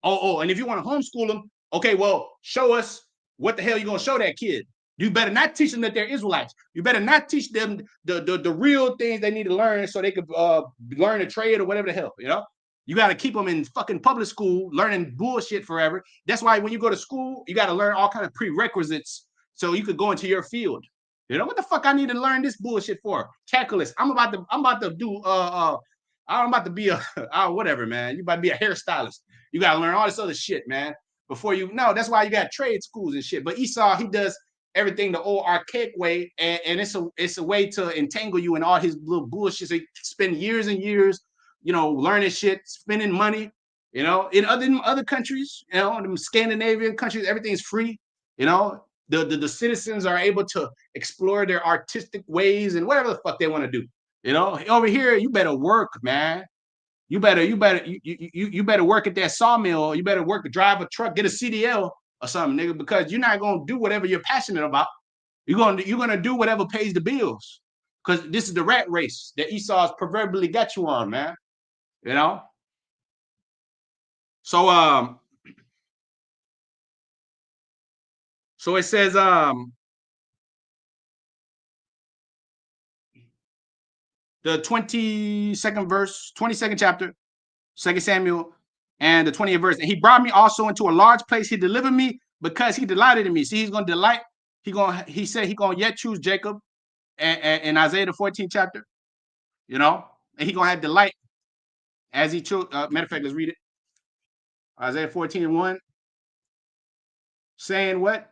And if you want to homeschool them, okay, well, show us what the hell you're gonna show that kid. You better not teach them that they're Israelites. You better not teach them the real things they need to learn so they could learn a trade or whatever the hell, you know? You got to keep them in fucking public school learning bullshit forever. That's why when you go to school, you got to learn all kind of prerequisites so you could go into your field. You know what the fuck I need to learn this bullshit for? Calculus. I'm about to do I'm about to be a whatever, man. You about to be a hairstylist. You got to learn all this other shit, man. Before you know, that's why you got trade schools and shit. But Esau, he does everything the old archaic way, and it's a way to entangle you in all his little bullshit. So he spend years and years, you know, learning shit, spending money. You know, in other countries, you know, the Scandinavian countries, everything's free. You know, the citizens are able to explore their artistic ways and whatever the fuck they want to do. You know, over here, you better work, man. You better work at that sawmill. You better drive a truck, get a CDL or something, nigga, because you're not gonna do whatever you're passionate about. You're gonna do whatever pays the bills. Because this is the rat race that Esau's proverbially got you on, man. You know? So so it says the 22nd verse, 22nd chapter, 2 Samuel, and the 20th verse. And he brought me also into a large place. He delivered me because he delighted in me. See, he's gonna delight. He said he gonna yet choose Jacob in Isaiah the 14th chapter, you know, and he gonna have delight as he chose. Matter of fact, let's read it. Isaiah 14:1, saying what?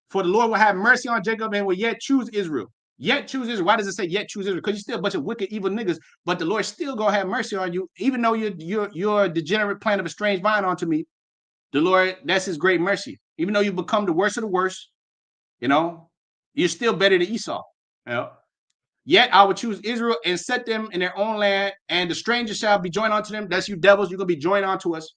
For the Lord will have mercy on Jacob and will yet choose Israel. Yet choose Israel. Why does it say yet choose Israel? Because you're still a bunch of wicked, evil niggas, but the Lord still gonna have mercy on you, even though you're a degenerate plant of a strange vine onto me. The Lord, that's his great mercy. Even though you become the worst of the worst, you know, you're still better than Esau. You know? Yet I will choose Israel and set them in their own land, and the strangers shall be joined unto them. That's you devils, you're gonna be joined unto us.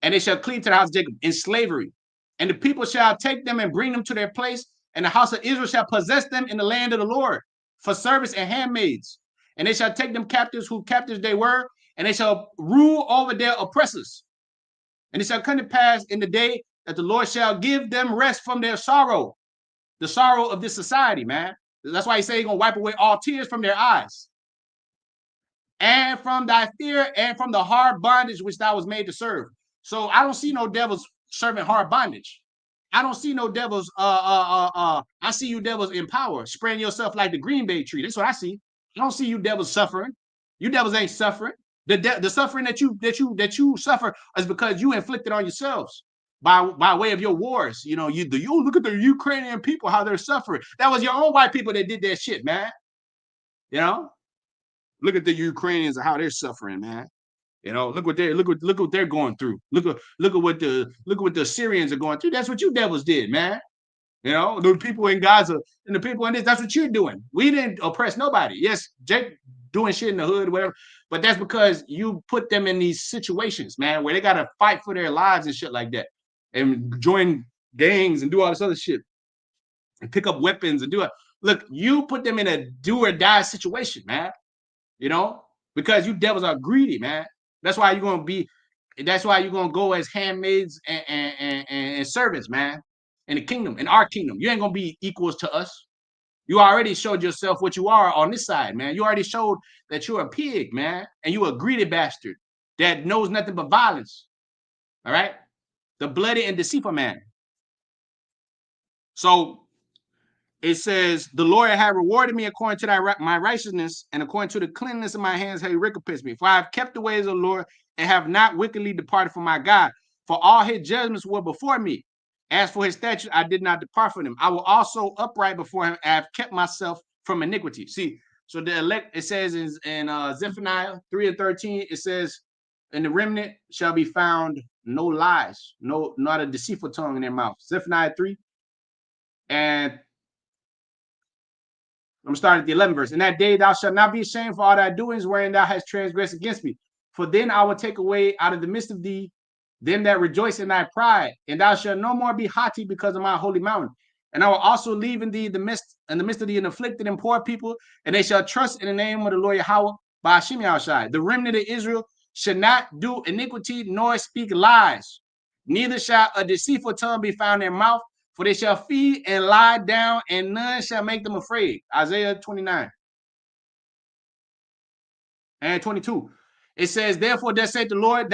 And they shall cleave to the house of Jacob in slavery. And the people shall take them and bring them to their place, and the house of Israel shall possess them in the land of the Lord for service and handmaids. And they shall take them captives, who captives they were, and they shall rule over their oppressors. And it shall come to pass in the day that the Lord shall give them rest from their sorrow, the sorrow of this society, man. That's why he said he's going to wipe away all tears from their eyes. And from thy fear and from the hard bondage which thou was made to serve. So I don't see no devils serving hard bondage. I don't see no devils. I see you devils in power, spraying yourself like the Green Bay tree. That's what I see. I don't see you devils suffering. You devils ain't suffering. The suffering that you suffer is because you inflicted on yourselves. by way of your wars. You know, you look at the Ukrainian people, how they're suffering. That was your own white people that did that shit, man. You know, look at the Ukrainians and how they're suffering, man. You know, look what they're going through. Look at what the Syrians are going through. That's what you devils did, man. You know, the people in Gaza and the people in this, that's what you're doing. We didn't oppress nobody. Yes, Jake doing shit in the hood, whatever, but that's because you put them in these situations, man, where they gotta fight for their lives and shit like that, and join gangs and do all this other shit and pick up weapons and do it. Look, you put them in a do or die situation, man. You know, because you devils are greedy, man. That's why you're gonna be. That's why you're gonna go as handmaids and servants, man, in the kingdom, in our kingdom. You ain't gonna be equals to us. You already showed yourself what you are on this side, man. You already showed that you're a pig, man, and you a greedy bastard that knows nothing but violence. All right, the bloody and deceitful man. So it says, the Lord had rewarded me according to my righteousness, and according to the cleanness of my hands, he recompensed me. For I have kept the ways of the Lord, and have not wickedly departed from my God. For all his judgments were before me. As for his statutes, I did not depart from them. I will also upright before him, and have kept myself from iniquity. See, so the elect, it says in Zephaniah 3 and 13, it says, in the remnant shall be found no lies, no, not a deceitful tongue in their mouth. Zephaniah 3 and I'm starting at the 11th verse. In that day thou shalt not be ashamed for all thy doings wherein thou hast transgressed against me. For then I will take away out of the midst of thee them that rejoice in thy pride, and thou shalt no more be haughty because of my holy mountain. And I will also leave in thee the midst of thee an afflicted and poor people, and they shall trust in the name of the Lord Yahweh by Hashem Yahushai. The remnant of Israel shall not do iniquity nor speak lies, neither shall a deceitful tongue be found in their mouth, for they shall feed and lie down, and none shall make them afraid. Isaiah 29 and 22. It says, therefore, thus saith the Lord,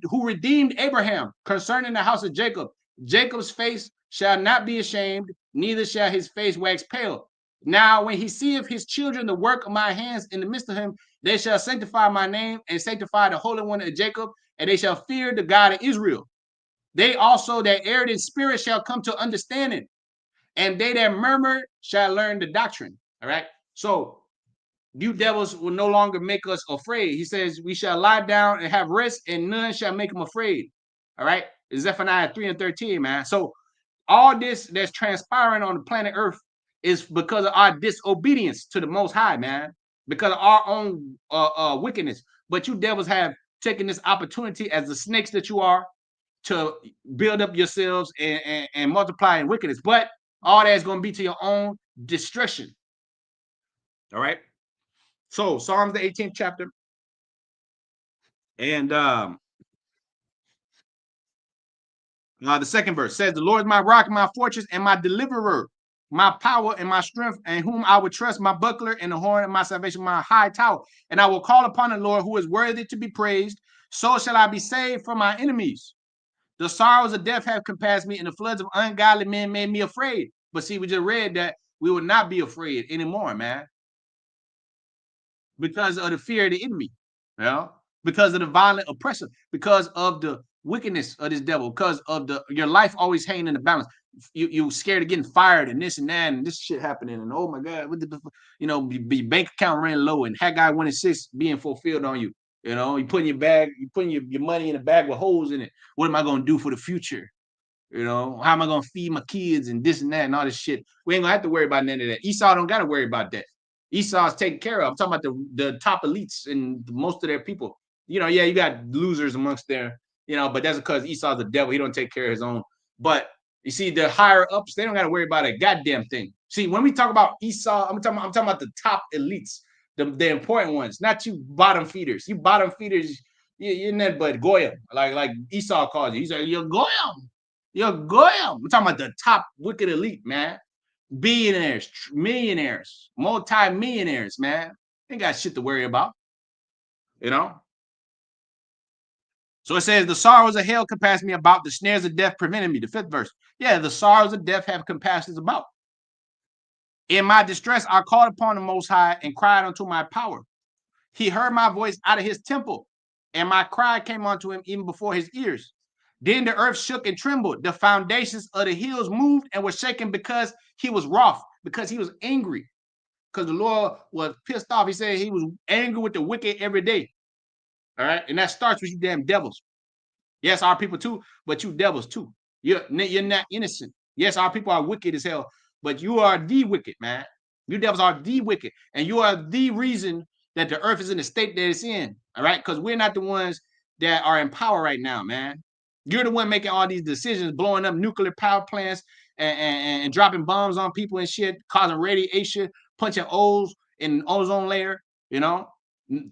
who redeemed Abraham concerning the house of Jacob. Jacob's face shall not be ashamed, neither shall his face wax pale. Now, when he seeth his children, the work of my hands in the midst of him, they shall sanctify my name and sanctify the Holy One of Jacob, and they shall fear the God of Israel. They also that erred in spirit shall come to understanding, and they that murmur shall learn the doctrine. All right. So you devils will no longer make us afraid. He says, we shall lie down and have rest, and none shall make them afraid. All right. Zephaniah 3 and 13, man. So all this that's transpiring on the planet Earth is because of our disobedience to the Most High, man, because of our own wickedness. But you devils have taken this opportunity as the snakes that you are to build up yourselves and multiply in wickedness. But all that's going to be to your own destruction. All right. So Psalms the 18th chapter. And the second verse says, the Lord is my rock, my fortress, and my deliverer, my power and my strength, and whom I would trust, my buckler and the horn of my salvation, my high tower. And I will call upon the Lord, who is worthy to be praised. So shall I be saved from my enemies. The sorrows of death have compassed me, and the floods of ungodly men made me afraid. But see, we just read that we will not be afraid anymore, man, because of the fear of the enemy, you know, because of the violent oppressor, because of the wickedness of this devil, because of your life always hanging in the balance. You scared of getting fired and this and that and this shit happening, and oh my God, what the, you know, your bank account ran low and Haggai 1 and 6 being fulfilled on you. You know, you putting your money in a bag with holes in it. What am I gonna do for the future? You know, how am I gonna feed my kids and this and that and all this shit? We ain't gonna have to worry about none of that. Esau don't gotta worry about that. Esau's taken care of. I'm talking about the top elites and most of their people. You know, yeah, you got losers amongst their, you know, but that's because Esau's the devil. He don't take care of his own. But you see, the higher ups, they don't gotta worry about a goddamn thing. See, when we talk about Esau, I'm talking about the top elites, the important ones, not you bottom feeders. You bottom feeders, you're nothing but goyim, like Esau calls you. He's like, you're goyim. You're goyim. We're talking about the top wicked elite, man. Billionaires, millionaires, multi-millionaires, man. Ain't got shit to worry about, you know? So it says, the sorrows of hell compassed me about, the snares of death prevented me. The 5th verse. Yeah, the sorrows of death have compassed us about. In my distress, I called upon the Most High and cried unto my power. He heard my voice out of his temple, and my cry came unto him even before his ears. Then the earth shook and trembled. The foundations of the hills moved and were shaken because he was wroth, because he was angry, because the Lord was pissed off. He said he was angry with the wicked every day. All right. And that starts with you damn devils. Yes, our people too, but you devils too. You're not innocent. Yes, our people are wicked as hell, but you are the wicked, man. You devils are the wicked, and you are the reason that the earth is in the state that it's in. All right, because we're not the ones that are in power right now, man. You're the one making all these decisions, blowing up nuclear power plants and dropping bombs on people and shit, causing radiation, punching holes in ozone layer. You know,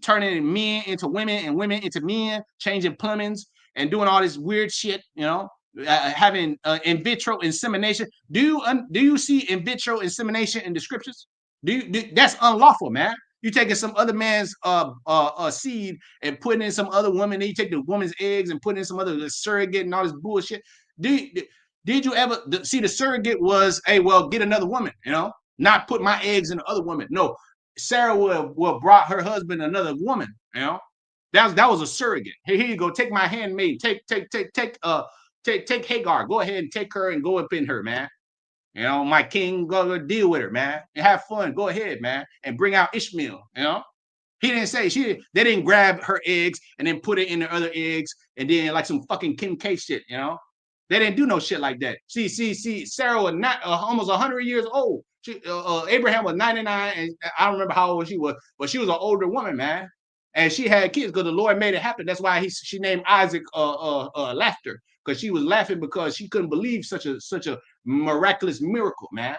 turning men into women and women into men, changing plumbings and doing all this weird shit, you know, having in vitro insemination. Do you see in vitro insemination in the scriptures? That's unlawful, man. You taking some other man's seed and putting in some other woman. Then you take the woman's eggs and putting in some other surrogate and all this bullshit. Did you ever see the surrogate was, hey, well, get another woman, you know, not put my eggs in the other woman. No, Sarah will brought her husband another woman, you know. That was a surrogate. Hey, here you go. Take my handmaid. Take Hagar. Go ahead and take her and go up in her, man. You know, my king, go deal with her, man. And have fun. Go ahead, man. And bring out Ishmael, you know. He didn't say they didn't grab her eggs and then put it in the other eggs and then like some fucking Kim K shit, you know. They didn't do no shit like that. See, Sarah was not almost 100 years old. Abraham was 99, and I don't remember how old she was, but she was an older woman, man. And she had kids because the Lord made it happen. That's why she named Isaac Laughter, because she was laughing because she couldn't believe such a miraculous miracle, man.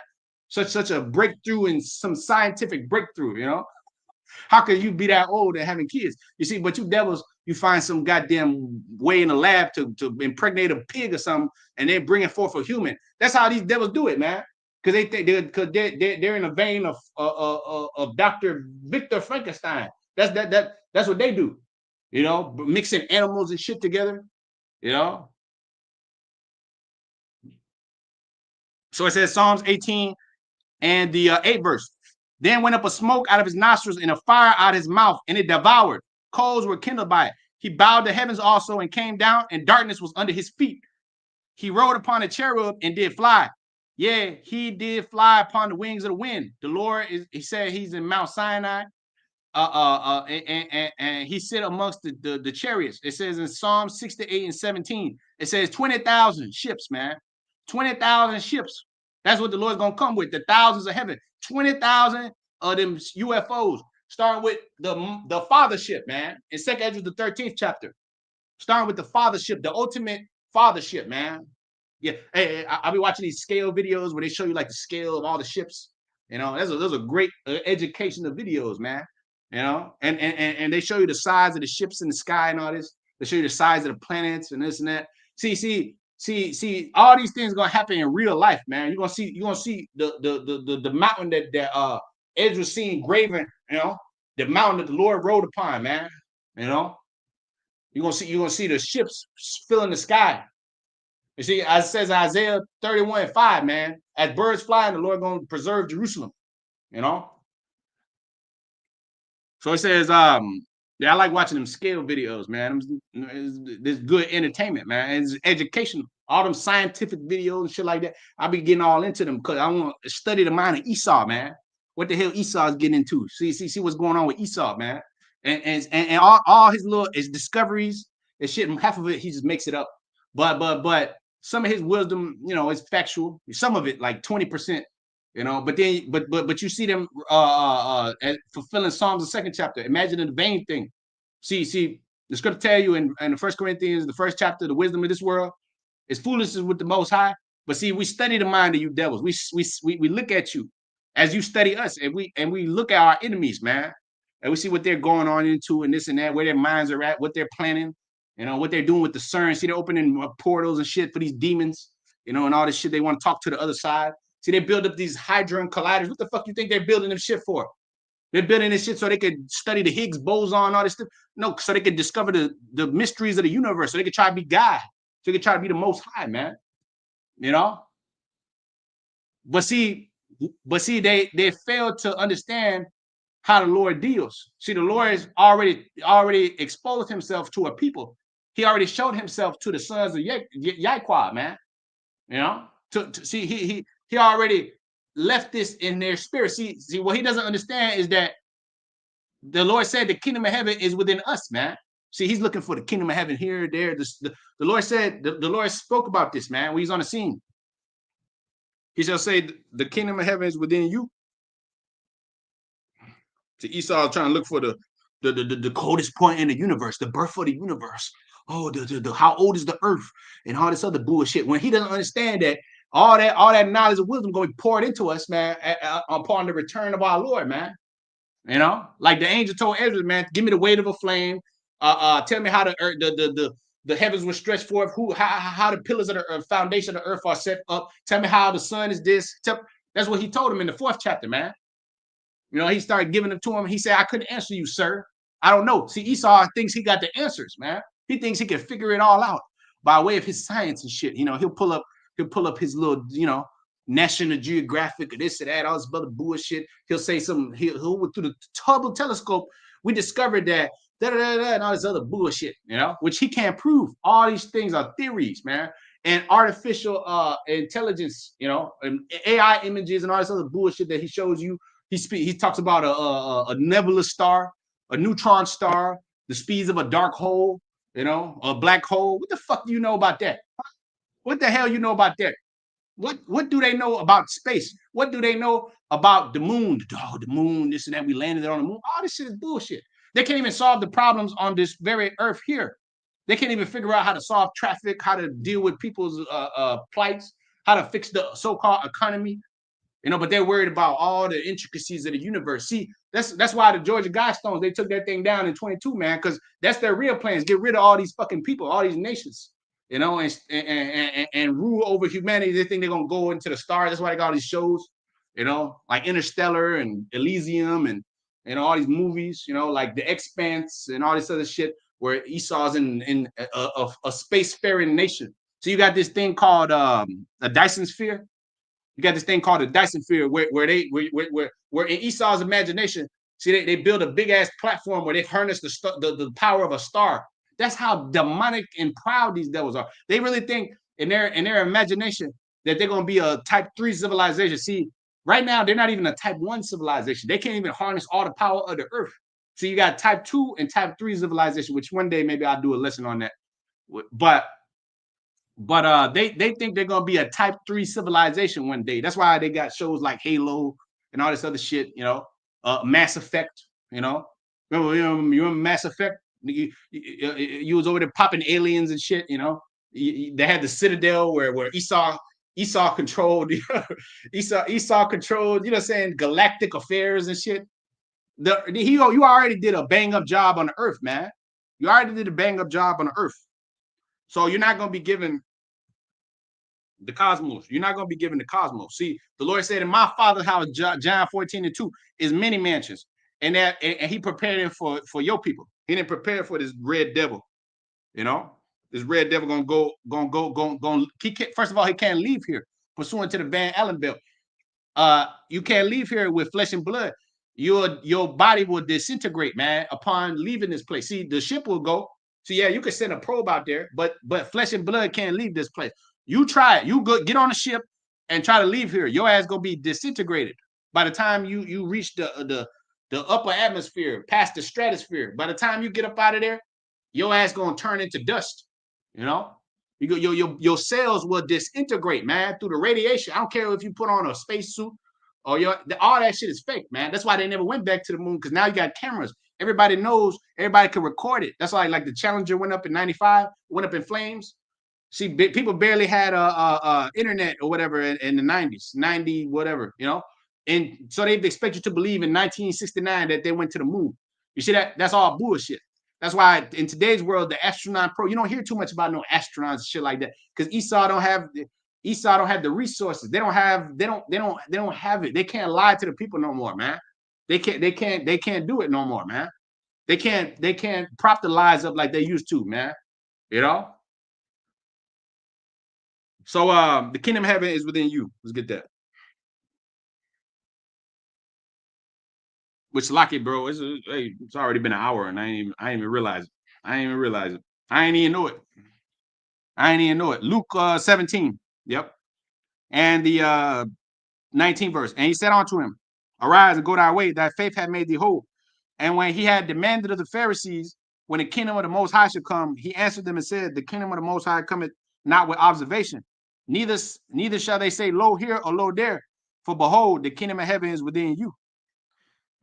Such a breakthrough and some scientific breakthrough, you know. How could you be that old and having kids? You see, but you devils, you find some goddamn way in the lab to impregnate a pig or something, and then bring it forth a human. That's how these devils do it, man. Because they think they're in the vein of Dr. Victor Frankenstein. That's what they do. You know, mixing animals and shit together. You know. So it says Psalms 18 and the 8th verse. Then went up a smoke out of his nostrils and a fire out of his mouth, and it devoured. Coals were kindled by it. He bowed the heavens also and came down, and darkness was under his feet. He rode upon a cherub and did fly. Yeah, he did fly upon the wings of the wind. The Lord he said he's in Mount Sinai. And he sit amongst the chariots. It says in Psalm 68 and 17, it says 20,000 ships, man. 20,000 ships. That's what the Lord's gonna come with, the thousands of heaven. 20,000 of them UFOs, starting with the fathership, man. In 2nd Ezra, the 13th chapter, starting with the fathership, the ultimate fathership, man. Yeah, hey, I'll be watching these scale videos where they show you like the scale of all the ships. You know, those are great educational videos, man. You know, and they show you the size of the ships in the sky and all this. They show you the size of the planets and this and that. See, all these things gonna happen in real life, man. You're gonna see the mountain that Ezra's seen graven, you know, the mountain that the Lord rode upon, man. You know, you're gonna see the ships filling the sky. You see, as it says Isaiah 31:5, man, as birds fly, the Lord gonna preserve Jerusalem, you know. So it says, yeah, I like watching them scale videos, man. It's good entertainment, man. It's educational. All them scientific videos and shit like that. I be getting all into them because I want to study the mind of Esau, man. What the hell Esau's getting into? See what's going on with Esau, man. And all his discoveries and shit, half of it he just makes it up. But some of his wisdom, you know, is factual. Some of it, like 20%. You know, but then, but you see them fulfilling Psalms, the 2nd chapter. Imagine the vain thing. See, the scripture tell you in the 1 Corinthians, the 1st chapter, the wisdom of this world is foolishness with the Most High. But see, we study the mind of you devils. We look at you as you study us, and we look at our enemies, man, and we see what they're going on into and this and that, where their minds are at, what they're planning, you know, what they're doing with the CERN. See, they're opening portals and shit for these demons, you know, and all this shit. They want to talk to the other side. See, they build up these hadron colliders. What the fuck you think they're building them shit for? They're building this shit so they could study the Higgs boson, all this stuff. No, so they could discover the mysteries of the universe, so they could try to be God. So they could try to be the Most High, man. You know? But see, they failed to understand how the Lord deals. See, the Lord has already exposed himself to a people. He already showed himself to the sons of Yahweh, man. You know, to see he already left this in their spirit. See, what he doesn't understand is that the Lord said the kingdom of heaven is within us, man. See, he's looking for the kingdom of heaven here, there. The Lord said, the Lord spoke about this, man, when he's on the scene. He shall say, the kingdom of heaven is within you. To Esau trying to look for the coldest point in the universe, the birth of the universe. Oh, the how old is the earth and all this other bullshit. When he doesn't understand that all that knowledge and wisdom going to be poured into us, man, upon the return of our Lord, man. You know, like the angel told Ezra, man, give me the weight of a flame. Tell me how the earth, the heavens were stretched forth. How the pillars of the earth, foundation of the earth are set up. Tell me how the sun is this. That's what he told him in the 4th chapter, man. You know, he started giving them to him. He said, I couldn't answer you, sir. I don't know. See, Esau thinks he got the answers, man. He thinks he can figure it all out by way of his science and shit. You know, he'll pull up his little, National Geographic or this or that, all this other bullshit. He'll say something, he'll through the Hubble telescope, we discovered that and all this other bullshit, which he can't prove. All these things are theories, man. And artificial intelligence, and AI images and all this other bullshit that he shows you. He talks about a nebula star, a neutron star, the speeds of a dark hole, a black hole. What the fuck do you know about that? What the hell you know about that? What do they know about space? What do they know about the moon? Oh, the moon, this and that. We landed on the moon. All this shit is bullshit. They can't even solve the problems on this very earth here. They can't even figure out how to solve traffic, how to deal with people's plights, how to fix the so-called economy. But they're worried about all the intricacies of the universe. See, that's why the Georgia Guidestones, they took that thing down in 22, man, because that's their real plans. Get rid of all these fucking people, all these nations, and rule over humanity. They think they're gonna go into the stars. That's why they got all these shows, like Interstellar and Elysium and all these movies, like The Expanse and all this other shit, where Esau's in a spacefaring nation. So you got this thing called a Dyson sphere. You got this thing called the Dyson sphere, where in Esau's imagination, see, they build a big ass platform where they harness the power of a star. That's how demonic and proud these devils are. They really think in their imagination that they're gonna be a type 3 civilization. See, right now they're not even a type 1 civilization. They can't even harness all the power of the earth. So you got type 2 and type 3 civilization, which one day maybe I'll do a lesson on that. But they think they're gonna be a type 3 civilization one day. That's why they got shows like Halo and all this other shit. Mass Effect. Remember Mass Effect? You was over there popping aliens and shit. They had the Citadel where Esau controlled. Esau controlled. You know what I'm saying? Galactic affairs and shit. You already did a bang up job on the Earth, man. You already did a bang up job on the Earth. So you're not gonna be given the cosmos. You're not going to be given the cosmos. See, the Lord said in my Father's house, John 14:2, is many mansions. And he prepared it for your people. He didn't prepare for this red devil. This red devil first of all, he can't leave here pursuant to the Van Allen belt. You can't leave here with flesh and blood. Your body will disintegrate, man, upon leaving this place. See, the ship will go. So yeah, you can send a probe out there, but flesh and blood can't leave this place. You try it. You go get on a ship and try to leave here. Your ass gonna be disintegrated by the time you reach the upper atmosphere, past the stratosphere. By the time you get up out of there, your ass gonna turn into dust. Your cells will disintegrate, man, through the radiation. I don't care if you put on a spacesuit or all that shit is fake, man. That's why they never went back to the moon, because now you got cameras. Everybody knows, everybody can record it. That's why like the Challenger went up in 95, went up in flames. See, people barely had internet or whatever in the 90s, 90, whatever, and so they expect you to believe in 1969 that they went to the moon. You see that? That's all bullshit. That's why in today's world, the astronaut pro, you don't hear too much about no astronauts and shit like that, because Esau don't have the resources. They don't have it. They can't lie to the people no more, man. They can't do it no more, man. They can't prop the lies up like they used to, man. So the kingdom of heaven is within you. Let's get that. Which lock it, bro. It's already been an hour and I ain't even realize it. I ain't even know it. I ain't even know it. Luke 17. Yep. And the 19th verse. And he said unto him, Arise and go thy way, thy faith hath made thee whole. And when he had demanded of the Pharisees, when the kingdom of the Most High should come, he answered them and said, The kingdom of the Most High cometh not with observation. Neither shall they say, Lo here or lo there. For behold, the kingdom of heaven is within you.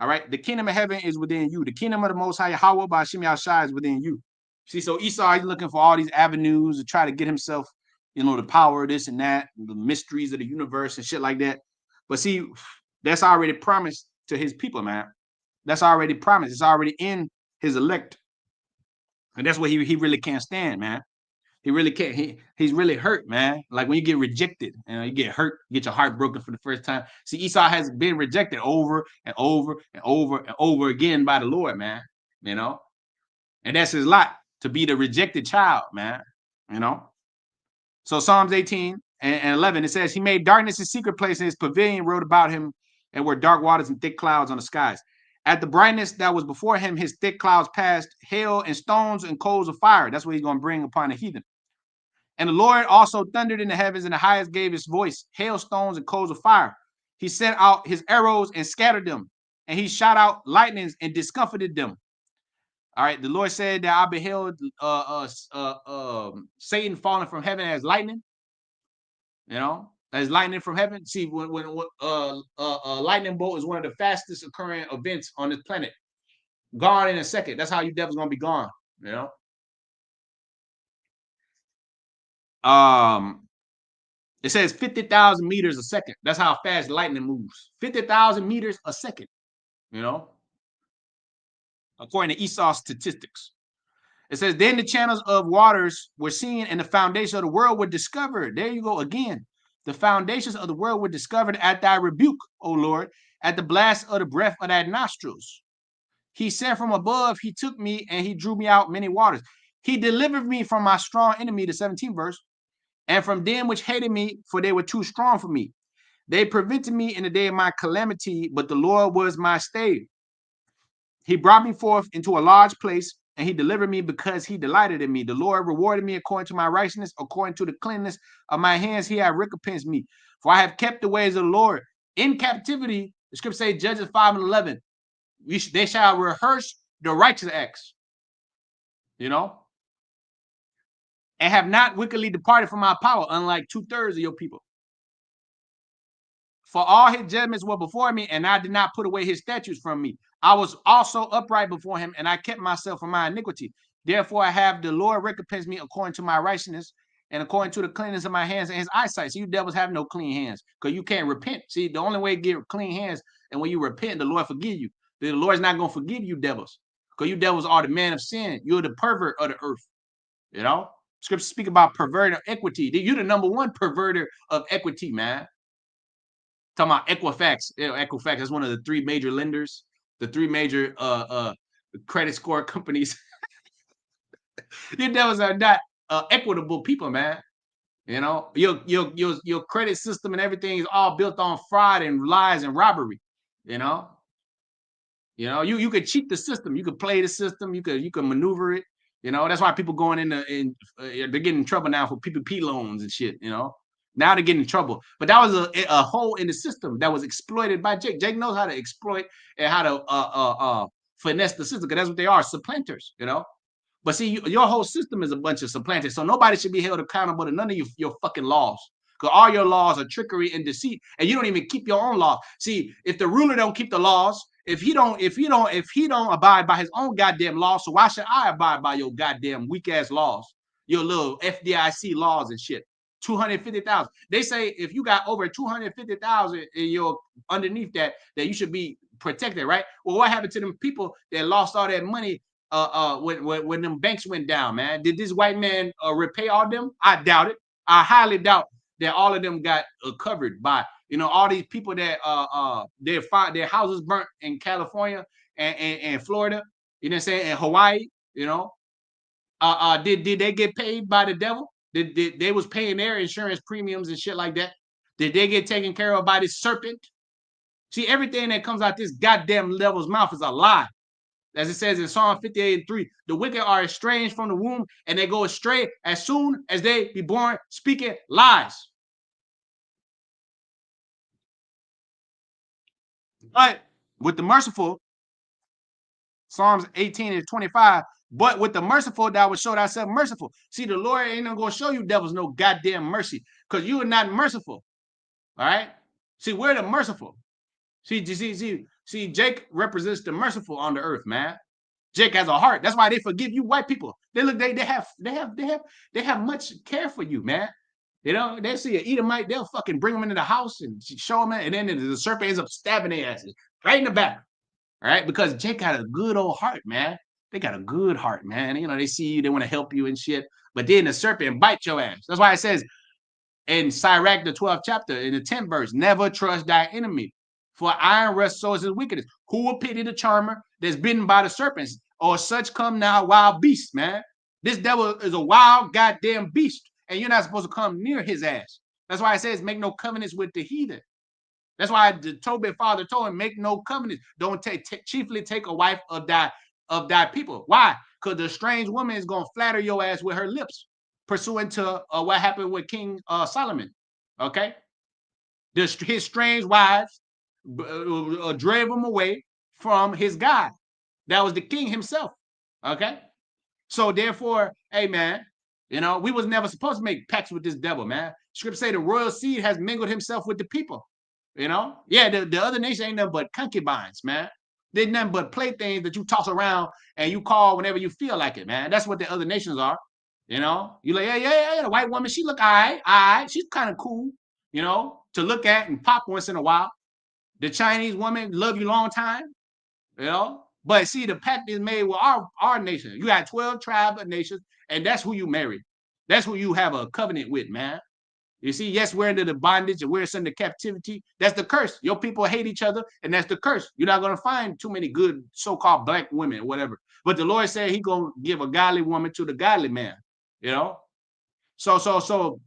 All right. The kingdom of heaven is within you. The kingdom of the Most High, Yahweh by Hashem Yahshai, is within you. See, so Esau, he's looking for all these avenues to try to get himself, the power of this and that, the mysteries of the universe and shit like that. But see, that's already promised to his people, man. That's already promised. It's already in his elect. And that's what he really can't stand, man. He really can't. He's really hurt, man. Like when you get rejected, you get hurt, you get your heart broken for the first time. See, Esau has been rejected over and over and over and over again by the Lord, man. And that's his lot, to be the rejected child, man. So Psalms 18 and 11, it says, He made darkness his secret place, and his pavilion rolled about him, and were dark waters and thick clouds on the skies. At the brightness that was before him, his thick clouds passed, hail and stones and coals of fire. That's what he's going to bring upon the heathen. And the Lord also thundered in the heavens, and the highest gave his voice, hailstones and coals of fire. He sent out his arrows and scattered them, and he shot out lightnings and discomfited them. All right, the Lord said that I beheld Satan falling from heaven as lightning. As lightning from heaven. See, when lightning bolt is one of the fastest occurring events on this planet. Gone in a second. That's how you devil's gonna be gone. It says 50,000 meters a second. That's how fast lightning moves. 50,000 meters a second. According to Esau's statistics. It says, Then the channels of waters were seen, and the foundation of the world were discovered. There you go again. The foundations of the world were discovered at thy rebuke, O Lord, at the blast of the breath of thy nostrils. He said from above, he took me, and he drew me out many waters. He delivered me from my strong enemy, the 17th verse, and from them which hated me, for they were too strong for me. They prevented me in the day of my calamity, but the Lord was my stay. He brought me forth into a large place, and he delivered me because he delighted in me. The Lord rewarded me according to my righteousness, according to the cleanness of my hands. He hath recompensed me. For I have kept the ways of the Lord. In captivity, the scripture says, Judges 5 and 11, they shall rehearse the righteous acts, and have not wickedly departed from my power, unlike 2/3 of your people. For all his judgments were before me, and I did not put away his statutes from me. I was also upright before him, and I kept myself from my iniquity. Therefore I have the Lord recompense me according to my righteousness, and according to the cleanness of my hands and his eyesight. So you devils have no clean hands, because you can't repent. See, the only way to get clean hands, and when you repent, the Lord forgive you. The Lord's not going to forgive you devils, because you devils are the man of sin. You're the pervert of the earth. Scripture speak about perverting equity. You're the number one perverter of equity, man. Talking about Equifax. Equifax is one of the three major lenders, the three major credit score companies. You devils are not equitable people, man. Your credit system and everything is all built on fraud and lies and robbery. You could cheat the system, you could play the system, you could maneuver it. That's why people going they're getting in trouble now for PPP loans and shit. Now they're getting in trouble. But that was a hole in the system that was exploited by Jake. Jake knows how to exploit and how to finesse the system, because that's what they are, supplanters, But see, your whole system is a bunch of supplanters, so nobody should be held accountable to none of your fucking laws. Because all your laws are trickery and deceit, and you don't even keep your own law. See, if the ruler don't keep the laws, if he don't abide by his own goddamn laws, so why should I abide by your goddamn weak ass laws, your little FDIC laws and shit? 250,000. They say if you got over 250,000 in your underneath that you should be protected, right? Well, what happened to them people that lost all that money when them banks went down, man? Did this white man repay all them? I doubt it. I highly doubt that all of them got covered by all these people that their houses burnt in California and Florida, you know what I'm saying, and Hawaii, did they get paid by the devil? Did they was paying their insurance premiums and shit like that? Did they get taken care of by this serpent? See, everything that comes out this goddamn devil's mouth is a lie. As it says in Psalm 58:3, the wicked are estranged from the womb, and they go astray as soon as they be born, speaking lies. But with the merciful, Psalms 18:25, but with the merciful, thou would show thyself merciful. See, the Lord ain't gonna show you devils no goddamn mercy, because you are not merciful. All right. See, we're the merciful. See, Jake represents the merciful on the earth, man. Jake has a heart. That's why they forgive you, white people. They have much care for you, man. You know, they see an Edomite, they'll fucking bring them into the house and show them, and then the serpent ends up stabbing their asses right in the back. All right, because Jake got a good old heart, man. They got a good heart, man. You know, they see you, they want to help you and shit. But then the serpent bite your ass. That's why it says in Sirach, the 12th chapter, in the 10th verse, never trust thy enemy, for iron rust sows his wickedness. Who will pity the charmer that's bitten by the serpents? Or such come now wild beasts, man. This devil is a wild goddamn beast, and you're not supposed to come near his ass. That's why it says, make no covenants with the heathen. That's why the Tobit father told him, make no covenants. Don't chiefly take a wife of thy people. Why? Because the strange woman is gonna flatter your ass with her lips, pursuant to what happened with King Solomon. Okay, his strange wives drove him away from his God. That was the king himself. Okay, so therefore, hey man, you know, we was never supposed to make pacts with this devil, man. Scripture say the royal seed has mingled himself with the people. You know, yeah, the other nation ain't nothing but concubines, man. They're nothing but playthings that you toss around and you call whenever you feel like it, man. That's what the other nations are. You know, you like, yeah, the white woman, she look all right, she's kind of cool, you know, to look at and pop once in a while. The Chinese woman love you long time, you know. But see, the pact is made with our nation. You got 12 tribes of nations, and that's who you marry. That's who you have a covenant with, man. You see, yes, we're into the bondage and we're under captivity. That's the curse. Your people hate each other, and that's the curse. You're not going to find too many good so-called black women or whatever. But the Lord said He gonna give a godly woman to the godly man. You know. So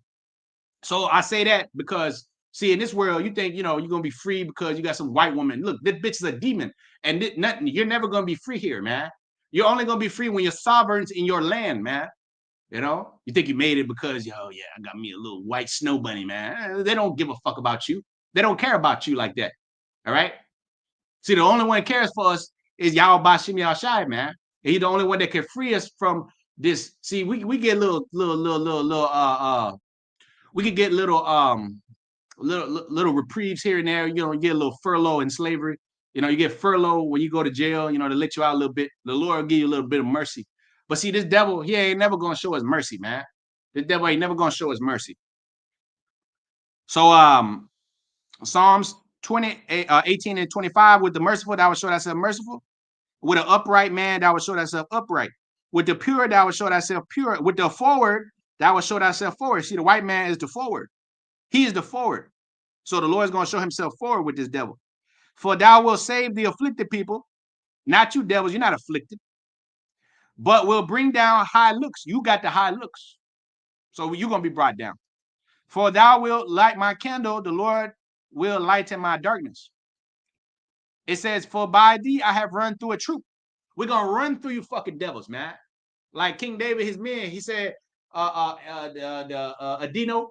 I say that because see, in this world, you think, you know, you're gonna be free because you got some white woman. Look, this bitch is a demon, and nothing. You're never gonna be free here, man. You're only gonna be free when you're sovereigns in your land, man. You know, you think you made it because, yo, yeah, I got me a little white snow bunny, man. They don't give a fuck about you. They don't care about you like that. All right. See, the only one that cares for us is Yahweh Bashim Yahshai, man. And He's the only one that can free us from this. See, we get little we could get little reprieves here and there. You know, you get a little furlough in slavery. You know, you get furlough when you go to jail, you know, to let you out a little bit. The Lord will give you a little bit of mercy. But see, this devil, he ain't never gonna show us mercy, man. The devil ain't never gonna show us mercy. So Psalms 18 and 25, with the merciful, thou would show thyself merciful. With an upright man, thou would show thyself upright. With the pure, thou would show thyself pure. With the forward, thou would show thyself forward. See, the white man is the forward. He is the forward. So the Lord is going to show himself forward with this devil. For thou wilt save the afflicted people, not you devils, you're not afflicted, but will bring down high looks. You got the high looks. So you're going to be brought down. For thou wilt light my candle, the Lord will lighten my darkness. It says, for by thee I have run through a troop. We're going to run through you fucking devils, man. Like King David, his men, he said, Adino,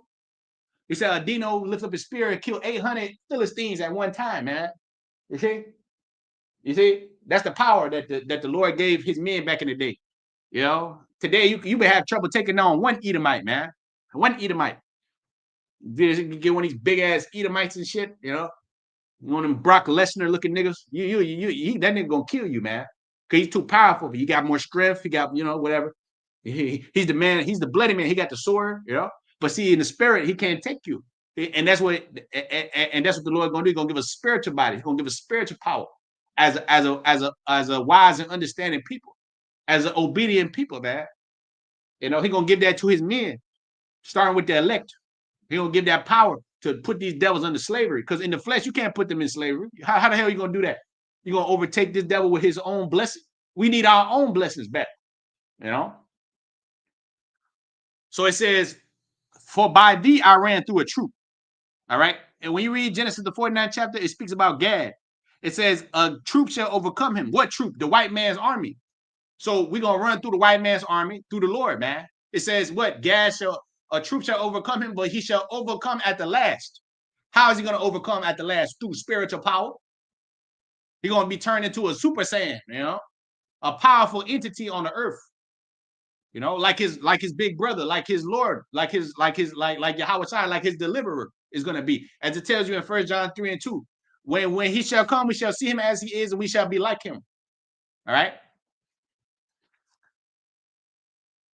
he said Adino lift up his spear and kill 800 Philistines at one time, man. You see, that's the power that the Lord gave His men back in the day. You know, today you may have trouble taking on one Edomite, man. One Edomite. You get one of these big ass Edomites and shit. You know, one of them Brock Lesnar looking niggas. That nigga gonna kill you, man. Cause he's too powerful. He got more strength. He got, you know, whatever. He's the man. He's the bloody man. He got the sword. You know, but see, in the spirit, he can't take you. And that's what the Lord gonna do. He's gonna give us spiritual body. He's gonna give us spiritual power as a wise and understanding people, as an obedient people, man. You know, He's gonna give that to His men, starting with the elect. He's gonna give that power to put these devils under slavery. Because in the flesh, you can't put them in slavery. How the hell are you gonna do that? You're gonna overtake this devil with his own blessing. We need our own blessings back. You know. So it says, for by thee I ran through a troop. All right. And when you read Genesis, the 49th chapter, it speaks about Gad. It says a troop shall overcome him. What troop? The white man's army. So we're gonna run through the white man's army through the Lord, man. It says what? A troop shall overcome him, but he shall overcome at the last. How is he gonna overcome at the last? Through spiritual power. He's gonna be turned into a super saiyan, a powerful entity on the earth. Like his big brother, like his Lord, like Yahweh Shai, like his deliverer is gonna be. As it tells you in 1 John 3:2. When he shall come, we shall see him as he is, and we shall be like him. All right.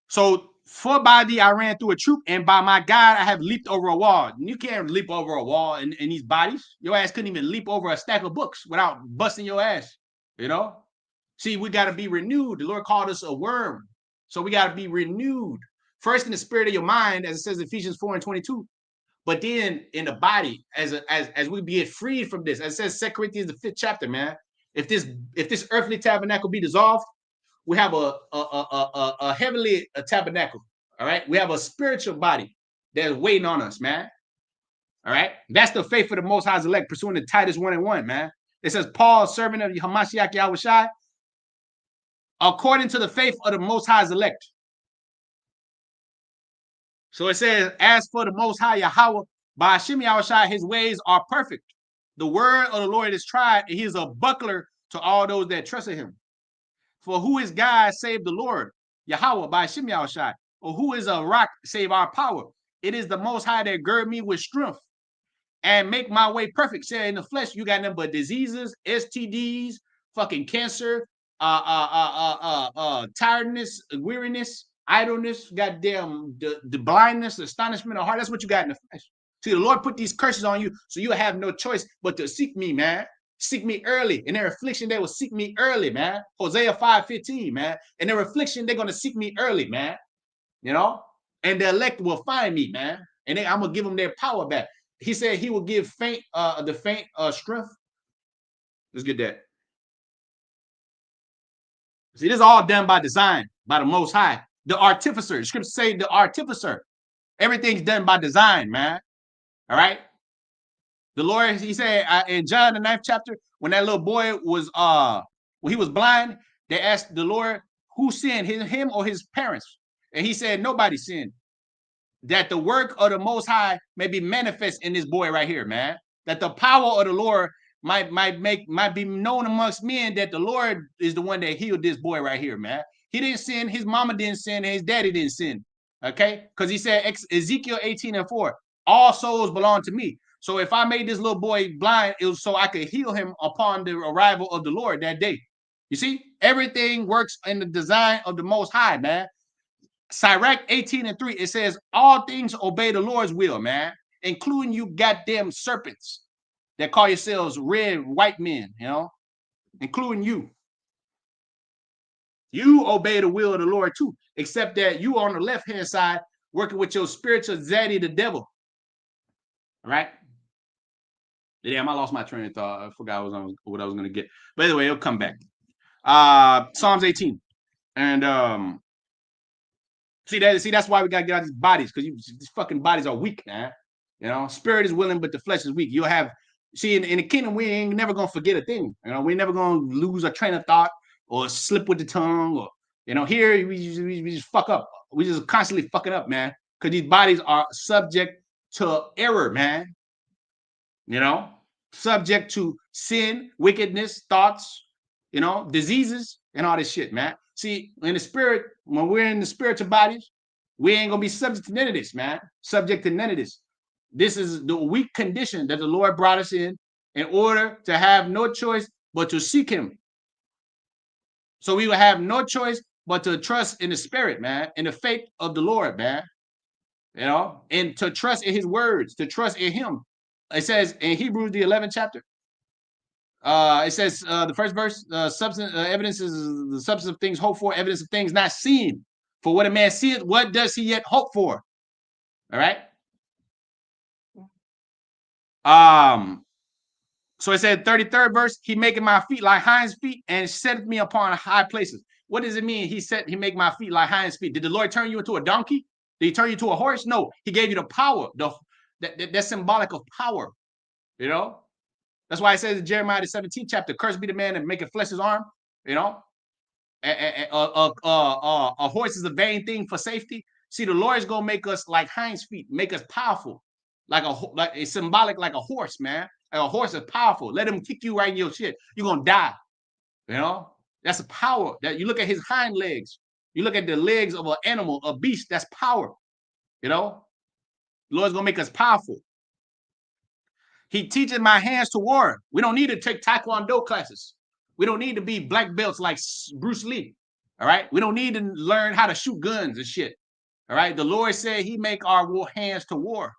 So for by thee I ran through a troop, and by my God I have leaped over a wall. You can't leap over a wall in these bodies. Your ass couldn't even leap over a stack of books without busting your ass. See, we got to be renewed. The Lord called us a worm. So we got to be renewed. First in the spirit of your mind, as it says in Ephesians 4:22. But then in the body, as we get freed from this, as it says 2 Corinthians the 5th chapter, man. If this earthly tabernacle be dissolved, we have a heavenly tabernacle. All right. We have a spiritual body that's waiting on us, man. All right. That's the faith of the Most High's elect, pursuing the Titus 1:1, man. It says, Paul, servant of Hamashiach Yahweh Shai, according to the faith of the Most High's elect. So it says, as for the Most High Yahweh, by Hashem Yahweh Shai, his ways are perfect. The word of the Lord is tried, and he is a buckler to all those that trust in him. For who is God save the Lord? Yahweh by Hashem Yahweh Shai. Or who is a rock save our power? It is the Most High that gird me with strength and make my way perfect. Say in the flesh, you got nothing but diseases, STDs, fucking cancer, tiredness, weariness, idleness, goddamn the blindness, astonishment of heart. That's what you got in the flesh. See, the Lord put these curses on you, so you have no choice but to seek me, man. Seek me early. In their affliction, they will seek me early, man. Hosea 5:15, man. In their affliction, they're gonna seek me early, man. And the elect will find me, man. And I'm gonna give them their power back. He said he will give the faint strength. Let's get that. See, this is all done by design, by the Most High. The artificer. The scriptures say the artificer. Everything's done by design, man. All right. The Lord, he said in John the 9th chapter, when that little boy was when he was blind, they asked the Lord who sinned, him or his parents, and he said nobody sinned. That the work of the Most High may be manifest in this boy right here, man. That the power of the Lord might be known amongst men, that the Lord is the one that healed this boy right here, man. He didn't sin, his mama didn't sin, and his daddy didn't sin. Okay, because he said Ezekiel 18:4, all souls belong to me. So if I made this little boy blind, it was so I could heal him upon the arrival of the Lord that day. You see, everything works in the design of the Most High, man. Sirach 18:3, it says, all things obey the Lord's will, man, including you goddamn serpents that call yourselves red white men, including you. You obey the will of the Lord too, except that you are on the left-hand side working with your spiritual zaddy, the devil. All right? Damn, I lost my train of thought. I forgot what I was going to get. But anyway, it'll come back. Psalms 18. And see, that's why we got to get out of these bodies, because these fucking bodies are weak, man. Spirit is willing, but the flesh is weak. You'll have, see, in the kingdom, we ain't never going to forget a thing. We're never going to lose a train of thought or slip with the tongue. Or, here, we just fuck up. We just constantly fucking up, man, because these bodies are subject to error, man. Subject to sin, wickedness, thoughts, diseases, and all this shit, man. See, in the spirit, when we're in the spiritual bodies, we ain't gonna be subject to none of this, man. Subject to none of this. This is the weak condition that the Lord brought us in order to have no choice but to seek him. So we will have no choice but to trust in the spirit, man, in the faith of the Lord, man. And to trust in his words, to trust in him. It says in Hebrews the 11th chapter, it says the first verse, evidence is the substance of things hoped for, evidence of things not seen. For what a man seeth, what does he yet hope for? All right. So it said 33rd verse, he maketh my feet like hinds feet and setteth me upon high places. What does it mean? He make my feet like hinds feet. Did the Lord turn you into a donkey? Did he turn you into a horse? No, he gave you the power. That's symbolic of power. That's That's why it says in Jeremiah the 17th chapter, cursed be the man that maketh flesh his arm. You know, a horse is a vain thing for safety. See, the Lord is gonna make us like hinds feet, make us powerful, like it's symbolic, like a horse, man. Like a horse is powerful. Let him kick you right in your shit. You're gonna die. You know, that's a power. That you look at his hind legs, you look at the legs of an animal, a beast. That's power. You know, the Lord's gonna make us powerful. He teaches my hands to war. We don't need to take Taekwondo classes. We don't need to be black belts like Bruce Lee. All right. We don't need to learn how to shoot guns and shit. All right. The Lord said he make our hands to war.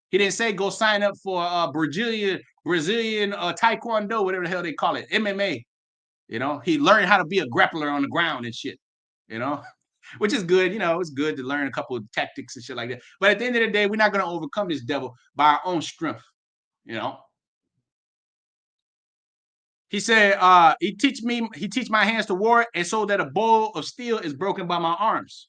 He didn't say go sign up for Brazilian Taekwondo, whatever the hell they call it, MMA. You know, he learned how to be a grappler on the ground and shit. You know, which is good. You know, it's good to learn a couple of tactics and shit like that. But at the end of the day, we're not going to overcome this devil by our own strength. You know, he said, he teach my hands to war, and so that a bow of steel is broken by my arms.